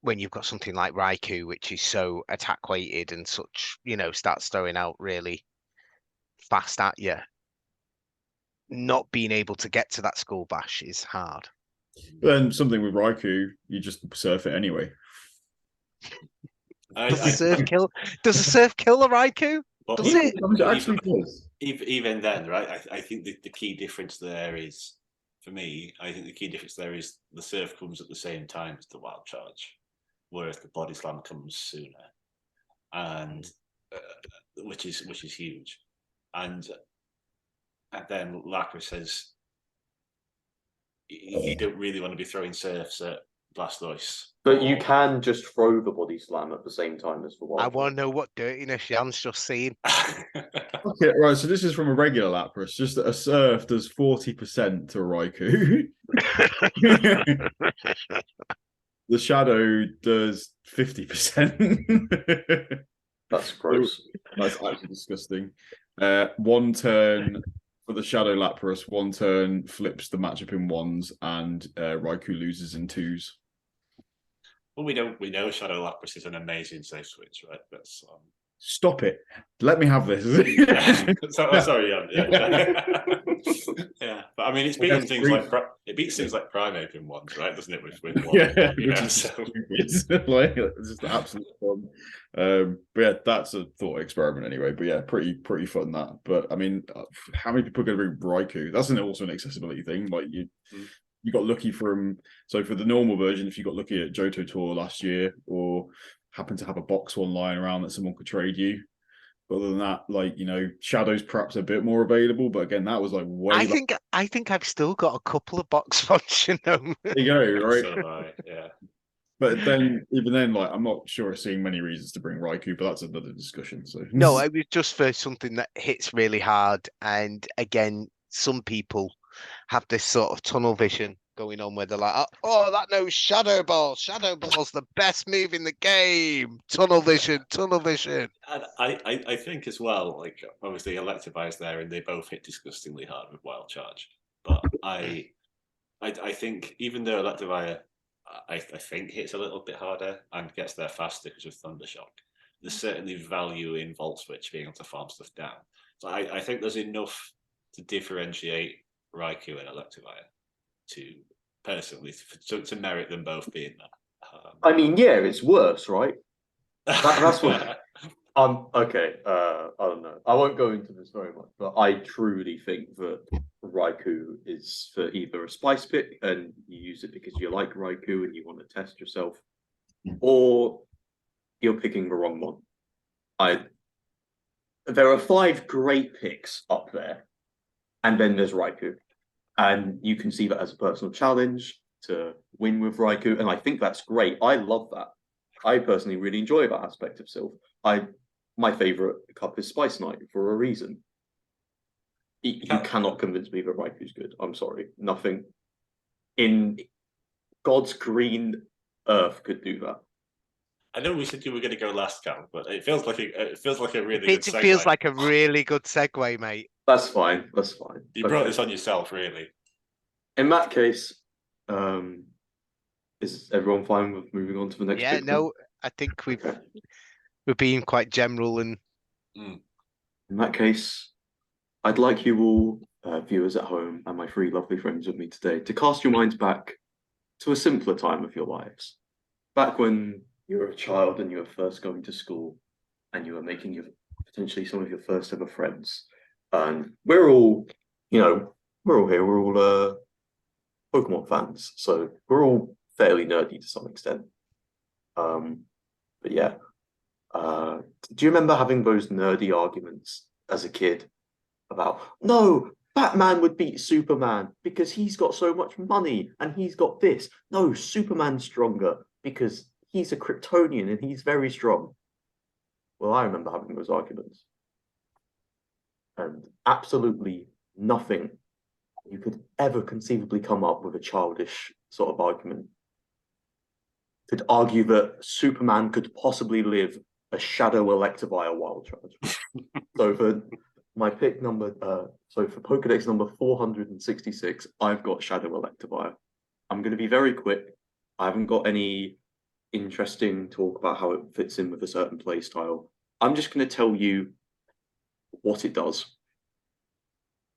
when you've got something like Raikou, which is so attack weighted and such, you know, starts throwing out really fast at you, not being able to get to that Skull Bash is hard. But then something with Raikou, you just surf it anyway. Does the surf kill? Does the surf kill a Raikou? But Does it? It actually does. Even then, right? I think the key difference there is, for me, I think the key difference there is the surf comes at the same time as the wild charge, whereas the body slam comes sooner, and which is huge, and then Lapras says you don't really want to be throwing surfs at Blastoise. But you can just throw the body slam at the same time as the wild. I want to know what dirtiness Jan's just seen. Okay, right. So this is from a regular Lapras. Just that a surf does 40% to a Raikou. The shadow does 50%. That's gross. That's actually disgusting. One turn for the shadow Lapras. One turn flips the matchup in ones, and Raikou loses in twos. Well, we know Shadow Lapras is an amazing safe switch, right? That's Stop it. Let me have this. sorry, yeah. But I mean, it's beaten things like Primeape in ones, right? Doesn't it? With one, yeah, you know, which is stupid. Like, it's just absolute fun. But yeah, that's a thought experiment anyway. But yeah, pretty fun that. But I mean, how many people are going to bring Raikou? That's also an accessibility thing. Like you got lucky for the normal version, if you got lucky at Johto Tour last year, or happened to have a box one lying around that someone could trade you. But other than that, like, you know, Shadow's perhaps a bit more available, but again, that was like way I think I've still got a couple of box ones, you know. There you go, right? So have I, yeah. But then, even then, like, I'm not sure of seeing many reasons to bring Raikou, but that's another discussion. So No, it was just for something that hits really hard. And again, some people have this sort of tunnel vision going on where they're like, oh, that knows Shadow Ball. Shadow Ball's the best move in the game. Tunnel vision, tunnel vision. And I think as well, like, obviously Electivire's there and they both hit disgustingly hard with Wild Charge. But I think even though Electivire I think hits a little bit harder and gets there faster because of Thunder Shock, there's certainly value in Volt Switch being able to farm stuff down. So I think there's enough to differentiate Raikou and Electivire to merit them both being there. I mean, yeah, it's worse, right? That's what. Okay. I don't know. I won't go into this very much, but I truly think that Raikou is for either a spice pick and you use it because you like Raikou and you want to test yourself, or you're picking the wrong one. There are 5 great picks up there, and then there's Raikou, and you can see that as a personal challenge to win with Raikou, and I think that's great. I love that. I personally really enjoy that aspect of Sylph. My favorite cup is Spice Knight for a reason. You cannot convince me that Raikou's good. I'm sorry. Nothing in God's green earth could do that. I know we said you were going to go last, Cal, but it feels like a really It good segue. feels like a really good segue, mate. That's fine. That's fine. You brought this on yourself, really. In that case, is everyone fine with moving on to the next? Yeah, pick no, I think we're being quite general and. In that case, I'd like you all, viewers at home, and my 3 lovely friends with me today, to cast your minds back to a simpler time of your lives, back when you were a child and you were first going to school, and you were making potentially some of your first ever friends. And we're all here. We're all Pokemon fans, so we're all fairly nerdy to some extent. But yeah, do you remember having those nerdy arguments as a kid about, no, Batman would beat Superman because he's got so much money and he's got this. No, Superman's stronger because he's a Kryptonian and he's very strong. Well, I remember having those arguments. And absolutely nothing you could ever conceivably come up with a childish sort of argument could argue that Superman could possibly live a Shadow Electivire Wild Charge. So for my pick number, so for Pokedex number 466, I've got Shadow Electivire. I'm going to be very quick. I haven't got any interesting talk about how it fits in with a certain play style. I'm just going to tell you what it does.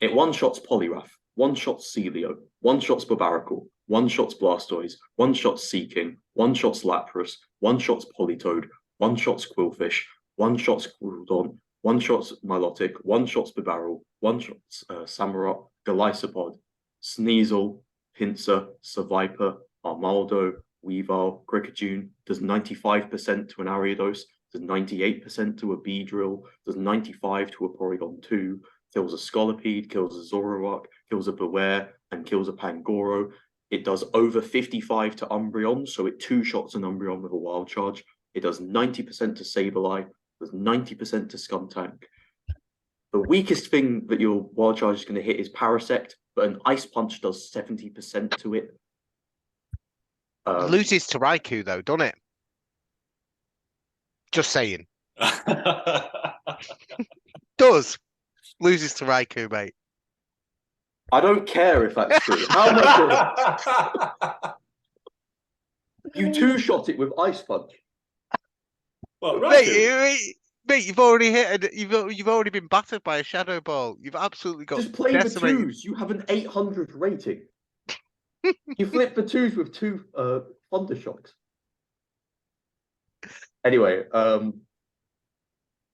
It one-shots Poliwrath, one-shots Celio, one-shots Barbaracle, one-shots Blastoise, one-shots Seaking, one-shots Lapras, one-shots Politoed, one-shots Quillfish, one-shots Groudon, one-shots Milotic, one-shots Bibarel, one-shots Samurott, Golisopod, Sneasel, Pinsir, Seviper, Armaldo, Weavile, Kricketune, does 95% to an Ariados, does 98% to a Beedrill, does 95 to a Porygon 2, kills a Scolipede, kills a Zoroark, kills a Beware, and kills a Pangoro. It does over 55 to Umbreon, so it two-shots an Umbreon with a Wild Charge. It does 90% to Sableye, does 90% to Skuntank. The weakest thing that your Wild Charge is going to hit is Parasect, but an Ice Punch does 70% to it. It loses to Raikou, though, doesn't it? Just saying. Does. Loses to Raikou, mate. I don't care if that's true. How much you two-shot it with Ice Punch? Well, mate, you've already hit. You've already been battered by a Shadow Ball. You've absolutely got. Just play decimated. the twos. You have an 800 rating. You flip the twos with two Thundershocks. Anyway,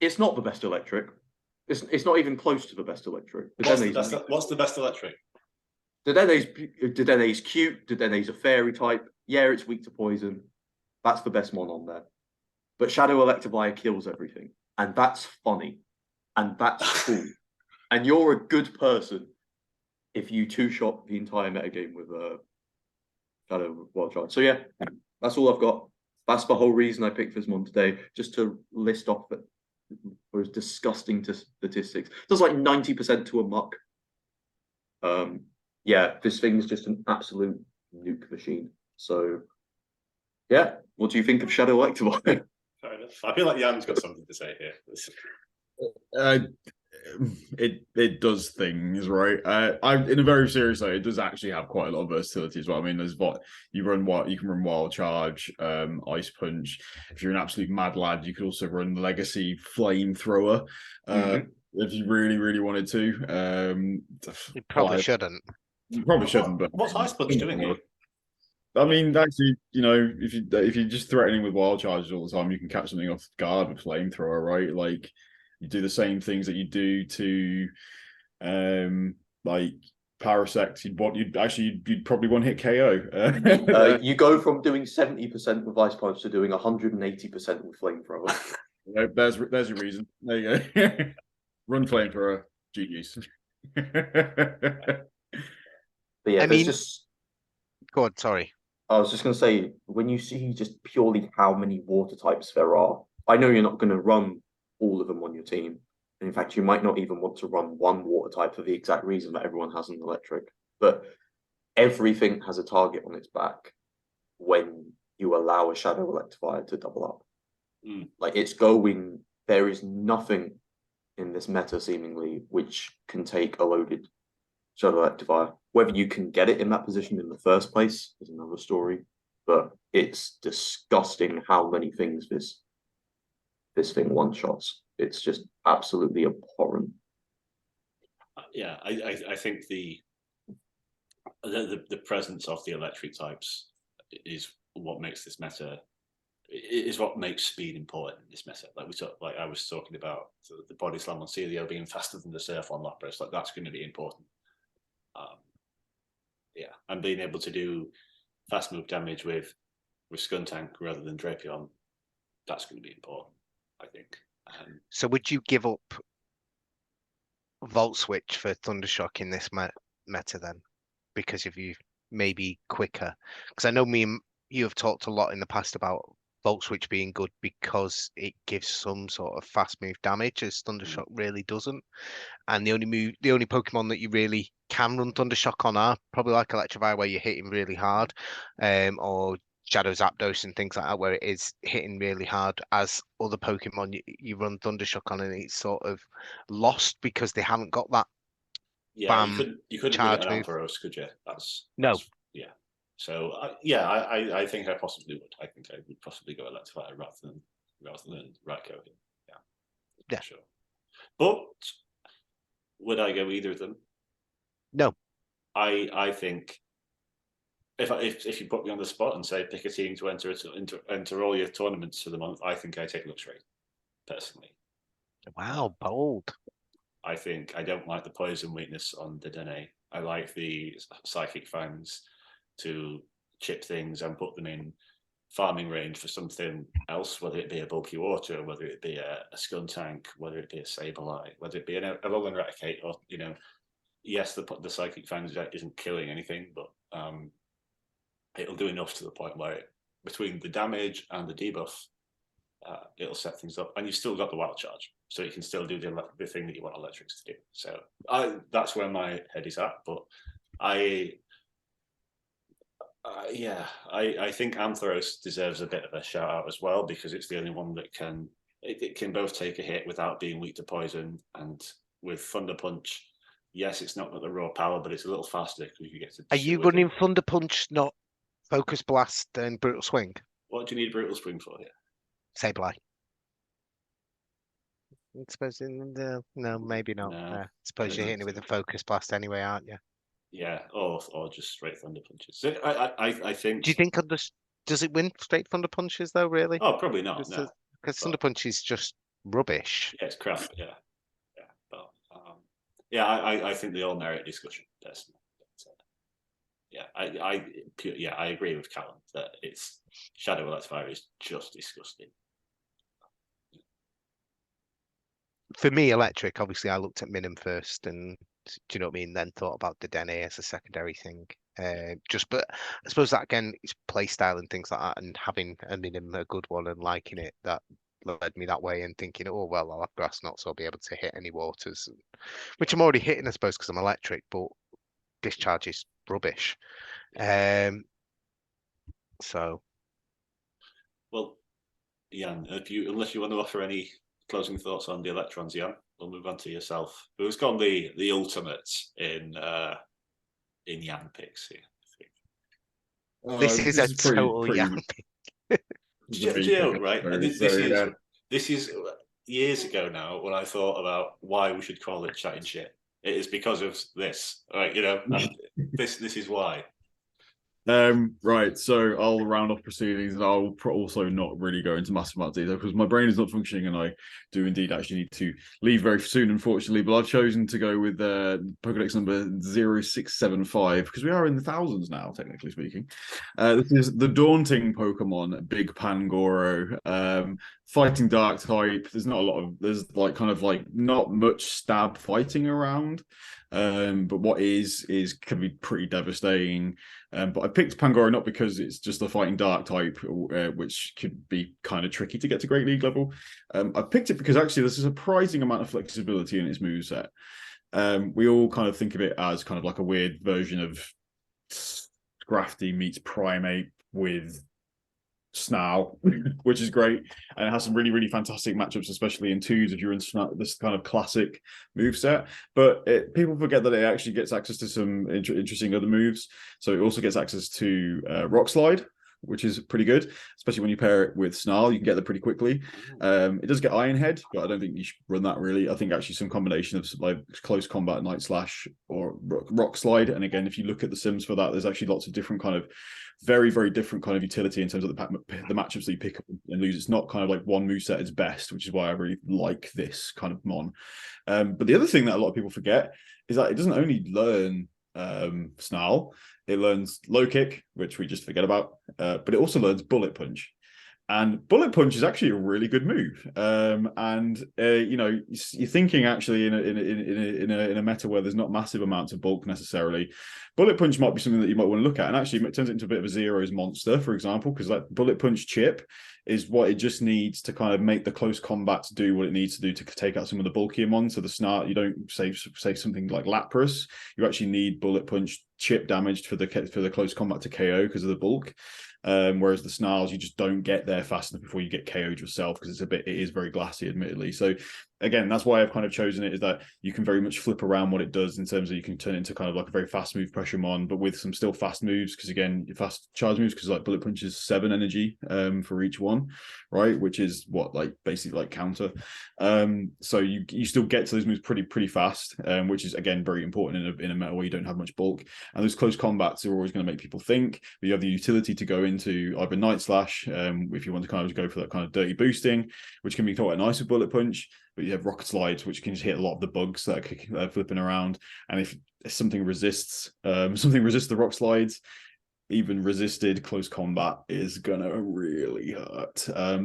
it's not the best electric. It's not even close to the best electric. What's the best electric? Dedene's cute. Dedene's a fairy type. Yeah, it's weak to poison. That's the best mon on there. But Shadow Electivire kills everything. And that's funny. And that's cool. And you're a good person if you two-shot the entire metagame with Shadow Wild Charge. So yeah, that's all I've got. That's the whole reason I picked this mon today, just to list off those disgusting statistics. It does like 90% to a muck. Yeah, this thing is just an absolute nuke machine. So yeah, what do you think of Shadow Electivire? Fair enough. I feel like Jan's got something to say here. It does things, right. In a very serious way, it does actually have quite a lot of versatility as well. I mean, there's you can run Wild Charge, Ice Punch. If you're an absolute mad lad, you could also run Legacy Flamethrower. If you really wanted to. You probably shouldn't. You probably shouldn't. But what's Ice Punch doing here? I mean, actually, you know, if you're just threatening with Wild Charges all the time, you can catch something off guard with Flamethrower, right? Like, you do the same things that you do to, like Parasect. You'd probably one hit KO. You go from doing 70% with Ice Punch to doing 180% with Flamethrower. There's your reason. There you go. Run Flamethrower. GG's. But yeah, Go on, sorry. I was just going to say, when you see just purely how many water types there are, I know you're not going to run all of them on your team. And in fact, you might not even want to run one water type for the exact reason that everyone has an electric. But everything has a target on its back when you allow a Shadow Electivire to double up. Like, it's going, there is nothing in this meta, seemingly, which can take a loaded Shadow Electivire. Whether you can get it in that position in the first place is another story, but it's disgusting how many things this thing one-shots. It's just absolutely abhorrent. Yeah, I think the presence of the electric types is what makes this meta, is what makes speed important in this meta. Like I was talking about the body slam on Celio being faster than the surf on Lapras. Like, that's going to be important. Yeah, and being able to do fast move damage with Skuntank rather than Drapion, that's going to be important, I think. So would you give up Volt Switch for Thundershock in this meta then? Because if you maybe quicker, because I know me and you have talked a lot in the past about Volt Switch being good because it gives some sort of fast move damage, as Thundershock really doesn't. And the only Pokemon that you really can run Thundershock on are probably like Electivire, where you're hitting really hard, or Shadow Zapdos and things like that, where it is hitting really hard, as other Pokemon you run Thundershock on and it's sort of lost because they haven't got that. Yeah, Bam, you couldn't run charge it on move. Ampharos, could you? That's No. yeah. So I think I possibly would. I think I would possibly go Electivire rather than Raikou. Yeah. Sure. But would I go either of them? No. I think if you put me on the spot and say pick a team to enter all your tournaments for the month, I think I take Luxray, personally. Wow, bold. I think I don't like the poison weakness on the Dene. I like the Psychic Fangs to chip things and put them in farming range for something else, whether it be a bulky water, whether it be a Skuntank, whether it be a Sableye, whether it be a Alolan Raticate, or yes, the Psychic Fangs isn't killing anything, but it'll do enough to the point where between the damage and the debuff, it'll set things up, and you've still got the Wild Charge, so you can still do the thing that you want Electrics to do. So that's where my head is at. But I think Ampharos deserves a bit of a shout out as well, because it's the only one that can both take a hit without being weak to poison, and with Thunder Punch, yes, it's not got the raw power, but it's a little faster because you get to. Are you running Thunder Punch, not Focus Blast and Brutal Swing? What do you need Brutal Swing for here? Sableye. I suppose no, maybe not. No, I suppose you're hitting it with a Focus Blast anyway, aren't you? Yeah, or just straight Thunder Punches. So I think. Do you think does it win straight Thunder Punches though? Really? Oh, probably not. Because No, Thunder Punch is just rubbish. Yeah, it's crap. Yeah, but I think they all merit discussion. Personally. But, I agree with Callum that it's Shadow Electivire is just disgusting. For me, Electric, obviously I looked at Minim first, and do you know what I mean? Then thought about the Dene as a secondary thing. But I suppose that again, it's play style and things like that, and having a Minim a good one and liking it, that led me that way, and thinking, oh well, I'll have Grass Knot, so I'll be able to hit any waters, which I'm already hitting, I suppose, because I'm Electric, but Discharge is rubbish. So, well, Jan, unless you want to offer any closing thoughts on the Electrons, Jan, we'll move on to yourself. Who's gone the ultimate in Jan picks here? This is a total Jan pick. Right? And this is years ago now when I thought about why we should call it Chatting Shit. It is because of this, right? This is why. Right, so I'll round off proceedings, and I'll also not really go into massive amount of detail because my brain is not functioning, and I do indeed actually need to leave very soon, unfortunately. But I've chosen to go with Pokedex number 0675 because we are in the thousands now, technically speaking. This is the daunting Pokemon, Big Pangoro. Fighting Dark type. There's not much stab fighting around. But what can be pretty devastating. But I picked Pangoro not because it's just a fighting dark type, which could be kind of tricky to get to Great League level. I picked it because actually there's a surprising amount of flexibility in its moveset. We all kind of think of it as kind of like a weird version of Scrafty meets Primeape with Snarl, which is great, and it has some really, really fantastic matchups, especially in twos if you're in this kind of classic move set. But people forget that it actually gets access to some interesting other moves. So it also gets access to Rock Slide, which is pretty good, especially when you pair it with Snarl. You can get there pretty quickly. It does get Iron Head, but I don't think you should run that really. I think actually some combination of like close combat, Night Slash, or Rock Slide. And again, if you look at the sims for that, there's actually lots of different kind of very, very different kind of utility in terms of the matchups that you pick up and lose. It's not kind of like one moveset at its best, which is why I really like this kind of mon. But the other thing that a lot of people forget is that it doesn't only learn Snarl, it learns Low Kick, which we just forget about, but it also learns Bullet Punch. And Bullet Punch is actually a really good move. You're thinking actually in a meta where there's not massive amounts of bulk necessarily. Bullet Punch might be something that you might want to look at, and actually it turns it into a bit of a zeros monster, for example, because that Bullet Punch chip is what it just needs to kind of make the close combat do what it needs to do to take out some of the bulkier mons. So the Snarl, you don't save something like Lapras. You actually need Bullet Punch chip damaged for the close combat to KO because of the bulk. Whereas the snarls, you just don't get there fast enough before you get KO'd yourself, because it is very glassy, admittedly. So again, that's why I've kind of chosen it, is that you can very much flip around what it does in terms of you can turn it into kind of like a very fast move Pressuremon, but with some still fast moves, because again, fast charge moves, because like Bullet Punch is 7 energy for each one, right? Which is what, like basically like counter. So you still get to those moves pretty fast, which is again very important in a meta where you don't have much bulk. And those close combats are always going to make people think, but you have the utility to go into either Night Slash, if you want to kind of go for that kind of dirty boosting, which can be quite nice with Bullet Punch. But you have Rocket Slides, which can just hit a lot of the bugs that are flipping around. And if something resists the Rock Slides, even resisted close combat is gonna really hurt.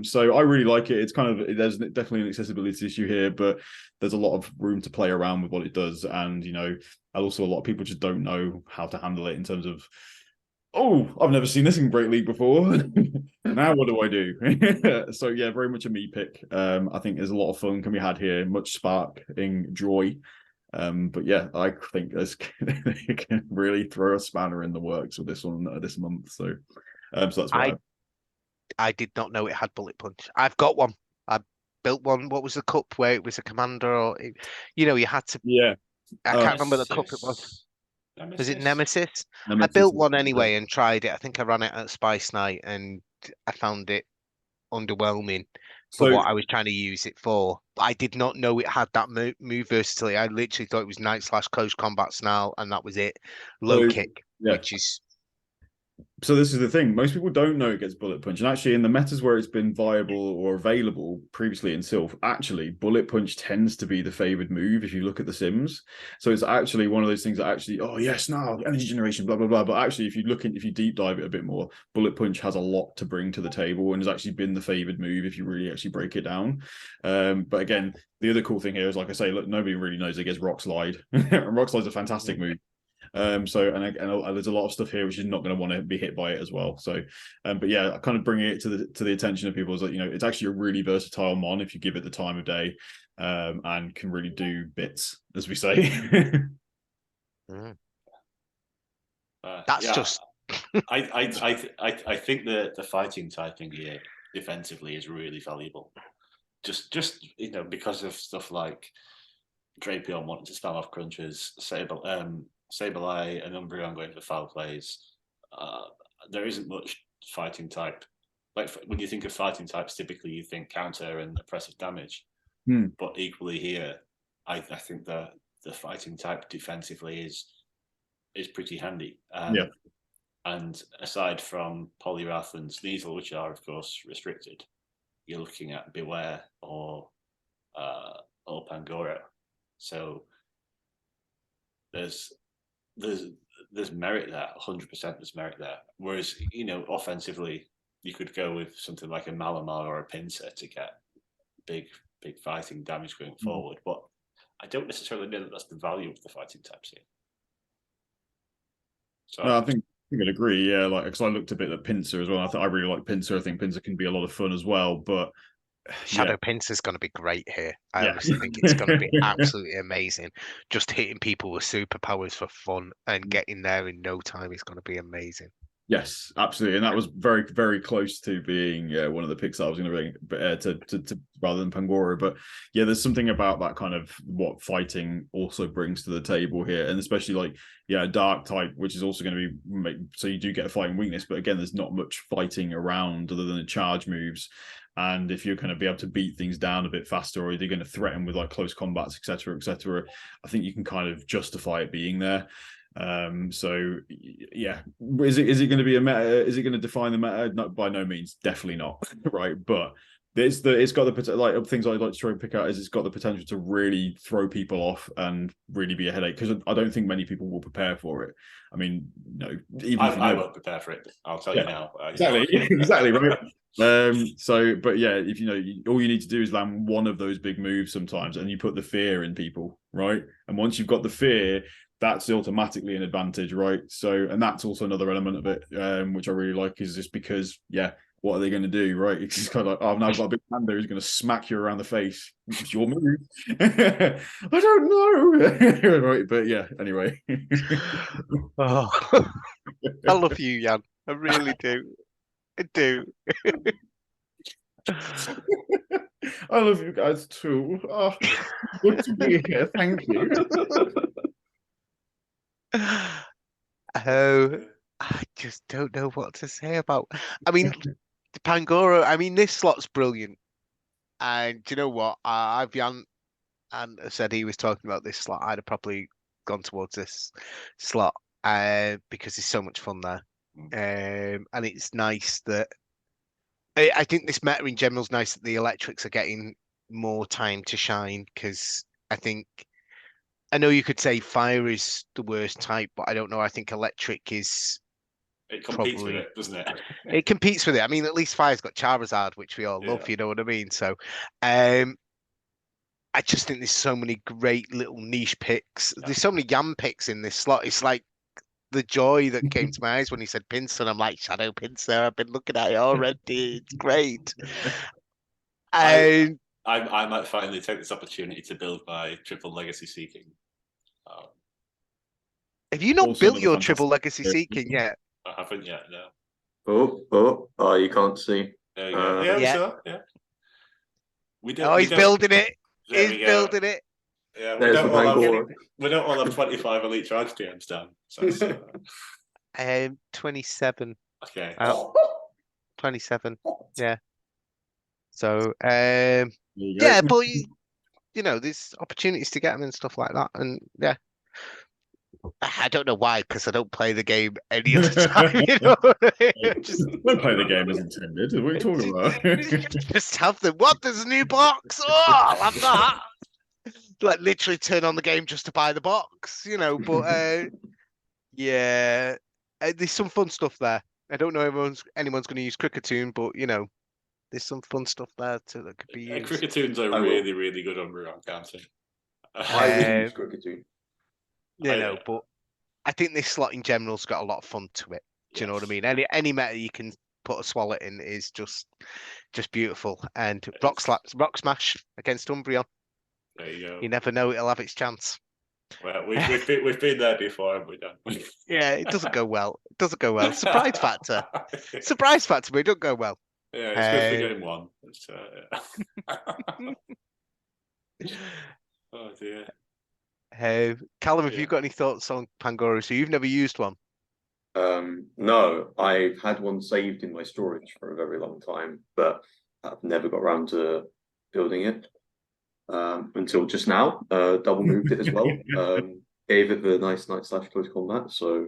So I really like it. It's kind of, there's definitely an accessibility issue here, but there's a lot of room to play around with what it does. And also a lot of people just don't know how to handle it in terms of, oh, I've never seen this in Great League before. Now what do I do? So yeah, very much a me pick. I think there's a lot of fun can be had here, much sparking joy. But yeah, I think they can really throw a spanner in the works with this one this month. So that's why I did not know it had Bullet Punch. I've got one. I built one. What was the cup where it was a commander, or you had to? Yeah, I can't remember the cup it was. Nemesis? Was it Nemesis? I Nemesis built is- one anyway and tried it. I think I ran it at Spice Night and I found it underwhelming for So what I was trying to use it for. But I did not know it had that move versatility. I literally thought it was Night Slash, close combat, snarl, and that was it. Low kick, yeah. which is So this is the thing. Most people don't know it gets Bullet Punch. And actually in the metas where it's been viable or available previously in Sylph, actually Bullet Punch tends to be the favored move if you look at the sims. So it's actually one of those things that actually, oh yes, now energy generation, blah, blah, blah. But actually if you deep dive it a bit more, Bullet Punch has a lot to bring to the table and has actually been the favored move if you really actually break it down. But again, the other cool thing here is, like I say, look, nobody really knows it gets Rock Slide. Rock Slide's a fantastic move. So there's a lot of stuff here which is not going to want to be hit by it as well. So but yeah, kind of bringing it to the attention of people is that it's actually a really versatile mon if you give it the time of day, and can really do bits, as we say. that's just I think the fighting typing here defensively is really valuable. Just because of stuff like Drapion wanting to spam off crunches, Sableye and Umbreon going for foul plays. There isn't much fighting type. Like when you think of fighting types, typically you think counter and oppressive damage. But equally here, I think the fighting type defensively is pretty handy. Yeah. And aside from Poliwrath and Sneasel, which are of course restricted, you're looking at Beware or Pangoro. So there's merit there, 100% there's merit there. Whereas, offensively, you could go with something like a Malamar or a Pinsir to get big fighting damage going forward. But I don't necessarily know that that's the value of the fighting types here. So No, I think I'd agree. Yeah, because I looked a bit at Pinsir as well. I really like Pinsir. I think Pinsir can be a lot of fun as well. But Shadow Pinsir is going to be great here. I Yeah. honestly think it's going to be absolutely amazing. Just hitting people with superpowers for fun and getting there in no time is going to be amazing. Yes, absolutely, and that was very, very close to being one of the picks that I was going to bring to rather than Pangoro. But yeah, there's something about that kind of what fighting also brings to the table here, and especially dark type, which is also going to be so you do get a fighting weakness, but again, there's not much fighting around other than the charge moves. And if you're going to be able to beat things down a bit faster, or you're going to threaten with close combats, etc., I think you can kind of justify it being there. So yeah, is it going to be a meta? Is it going to define the meta? No, by no means, definitely not. Right, but it's got the things I'd like to try and pick out is it's got the potential to really throw people off and really be a headache, because I don't think many people will prepare for it. I mean, even I won't prepare for it. I'll tell you now. Exactly right. But yeah, if all you need to do is land one of those big moves sometimes, and you put the fear in people, right? And once you've got the fear, that's automatically an advantage, right? So, and that's also another element of it, which I really like, is just because, what are they going to do, right? It's just kind of like, I've now got a big hand there who's going to smack you around the face. It's your move. I don't know. Right, but yeah, anyway. Oh, I love you, Jan. I really do. I do. I love you guys too. Oh, good to be here. Thank you. Oh, I just don't know what to say about. I mean, the Pangoro. I mean, this slot's brilliant. And do you know what? I've Jan and said he was talking about this slot. I'd have probably gone towards this slot because it's so much fun there. And it's nice that I think this meta in general is nice that the electrics are getting more time to shine because I think I know you could say fire is the worst type, but I don't know. I think electric is It competes with probably it, doesn't it? it competes with it. I mean, at least fire's got Charizard, which we all love. Yeah. You know what I mean? So, um, I just think there's so many great little niche picks. There's so many Yam picks in this slot. It's like the joy that came to my eyes when he said Pinsir. I'm like, Shadow Pinsir. I've been looking at it already. It's great. And I might finally take this opportunity to build my triple legacy seeking. have you not Also built another your fantastic triple legacy series. seeking yet? I haven't yet, no. Oh, you can't see. There you go. Yeah, we Yeah. saw. Yeah. We do. Oh, we he's don't- building it. There He's we go. building it. Yeah, we There's don't, the all have, Pangoro. we don't all have 25 elite charge TMs down. So it's, 27. okay. 27. Yeah. So, There you go. yeah, but you know, there's opportunities to get them and stuff like that. And yeah, I don't know why, because I don't play the game any other time. You know, just, Don't play the game as intended. What are you talking about? just have them. What? There's a new box. Oh, I'll have that. Like literally turn on the game just to buy the box, you know. But yeah, there's some fun stuff there. I don't know if anyone's going to use Cricketune, but you know, there's some fun stuff there too that could be used. Cricketoones are I will. really, really good Umbreon, can't they? I would Um, use Cricketune. You know, but I think this slot in general's got a lot of fun to it. Do you know what I mean? Any meta you can put a swallow in is just beautiful. And rock smash against Umbreon. There you go. You never know; it'll have its chance. Well, we've been there before, haven't we, Dan? Yeah, it doesn't go well. It doesn't go well. Surprise factor. Surprise factor, but it don't go well. Yeah, it's good for game one. It's, yeah. Oh dear. Callum, have Yeah. you got any thoughts on Pangoro? So you've never used one. No, I've had one saved in my storage for a very long time, but I've never got around to building it. Until just now, double moved it as well. Gave it the nice Night / Close Combat. So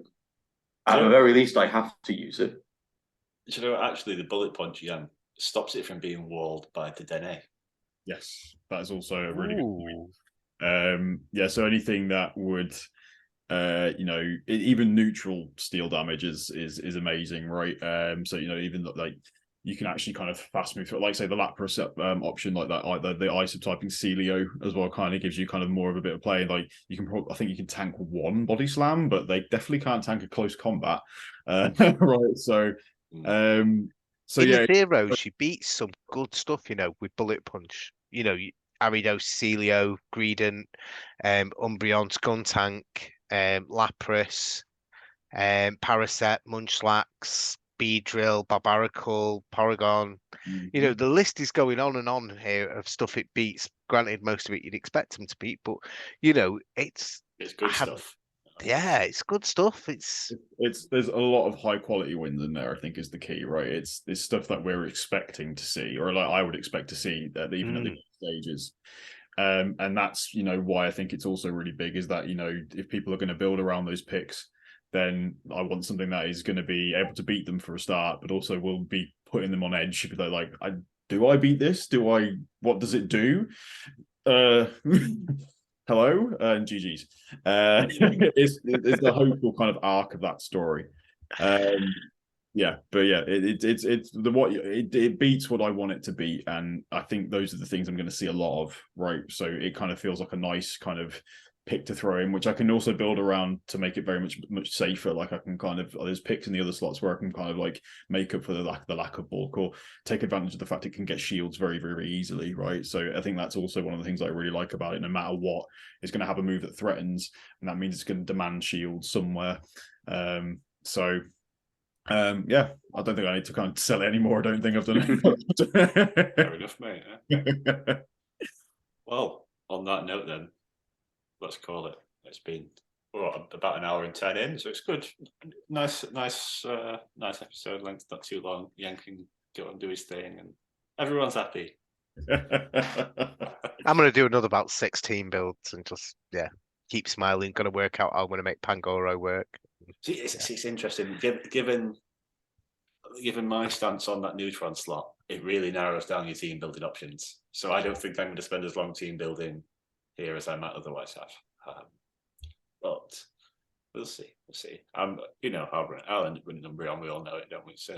at the very least, I have to use it. Do you know, actually, the bullet punch again stops it from being walled by the Dene. Yes, that is also a really good point. Yeah, so anything that would you know, even neutral steel damage is amazing, right? So you know, even like you can actually kind of fast move through, like say the Lapras option, like that, the ice typing Celio as well, kind of gives you kind of more of a bit of play. Like you can probably, I think you can tank one body slam, but they definitely can't tank a close combat, right? So so in yeah, the zeros, you beat some good stuff, you know, with bullet punch. You know, Aridos, Celio, Greedent, Umbreon, Skuntank, Lapras, Parasect, Munchlax, Beedrill, Barbaracle, Porygon. You know, the list is going on and on here of stuff it beats. Granted, most of it you'd expect them to beat, but you know, it's good stuff. Yeah, it's good stuff. There's a lot of high quality wins in there, I think, is the key, right? It's stuff that we're expecting to see, or like I would expect to see that even at the stages. And that's, you know, why I think it's also really big is that, you know, if people are going to build around those picks, then I want something that is going to be able to beat them for a start, but also will be putting them on edge. They're like, do I beat this? What does it do? Hello and GG's. It's the hopeful kind of arc of that story. Yeah, but yeah, it beats what I want it to be, and I think those are the things I'm going to see a lot of, right? So it kind of feels like a nice kind of pick to throw in, which I can also build around to make it very much safer. Like I can kind of, there's picks in the other slots where I can kind of like make up for the lack of bulk, or take advantage of the fact it can get shields very, very easily, right? So I think that's also one of the things I really like about it. No matter what, it's going to have a move that threatens, and that means it's going to demand shields somewhere. So Yeah, I don't think I need to kind of sell it anymore. I don't think I've done it. Fair enough, mate. Yeah. Well, on that note, then let's call it. It's been about an hour and 10 in, so it's good. Nice episode length, not too long. Yan can go and do his thing, and everyone's happy. I'm going to do another about 16 builds and just, keep smiling. Going to work out how I'm going to make Pangoro work. See, it's interesting. Given my stance on that Neutron slot, it really narrows down your team building options. So I don't think I'm going to spend as long team building here as I might otherwise have. But we'll see. You know how Alan running Umbreon, we all know it, don't we? So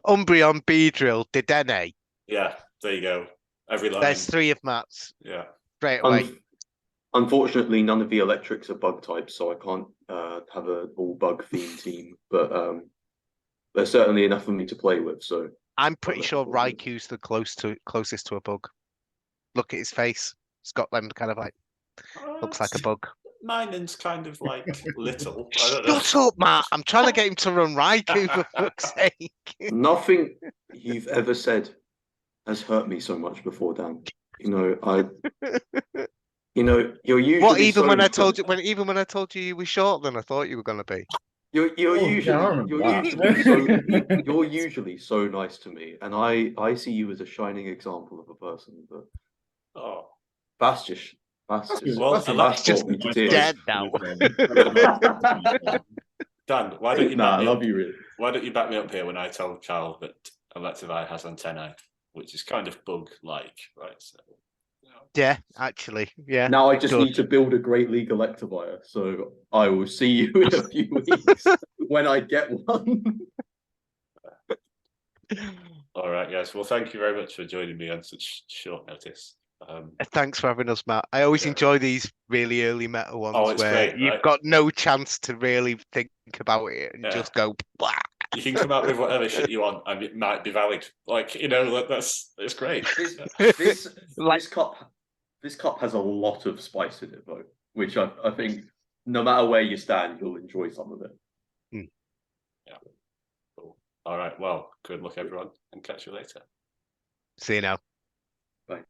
Umbreon, Beedrill, Dedenne. yeah, there you go. Every line. There's 3 of Matt's Yeah. straight away. Unfortunately, none of the electrics are bug types, so I can't have an all bug theme team. But there's certainly enough for me to play with. So I'm pretty sure Raikou's the closest to a bug. Look at his face. It's got them kind of like looks like a bug. Minen's kind of like little. I don't know. Shut up, Matt. I'm trying to get him to run Raikou for fuck's sake. nothing you've ever said has hurt me so much before, Dan. You know, you're usually What? Even when I told you were shorter than I thought you were going to be. You're You're usually so nice to me, and I see you as a shining example of a person. But that's just brought me to tears. Dead now. Dan, why don't you I love you really. Why don't you back me up here when I tell Charles that Electivire has antennae, which is kind of bug-like, right? So, yeah, actually, yeah. Now I just need to build a great league Electivire, so I will see you in a few weeks when I get one. All right, guys. Well, thank you very much for joining me on such short notice. Thanks for having us, Matt. I always enjoy these really early meta ones where great, you've got no chance to really think about it and just go. Blah. You can come out with whatever shit you want, and it might be valid. Like, you know, it's great. This cup has a lot of spice in it, though, which I think no matter where you stand, you'll enjoy some of it. Yeah. Cool. All right. Well, good luck, everyone, and catch you later. See you now. Bye.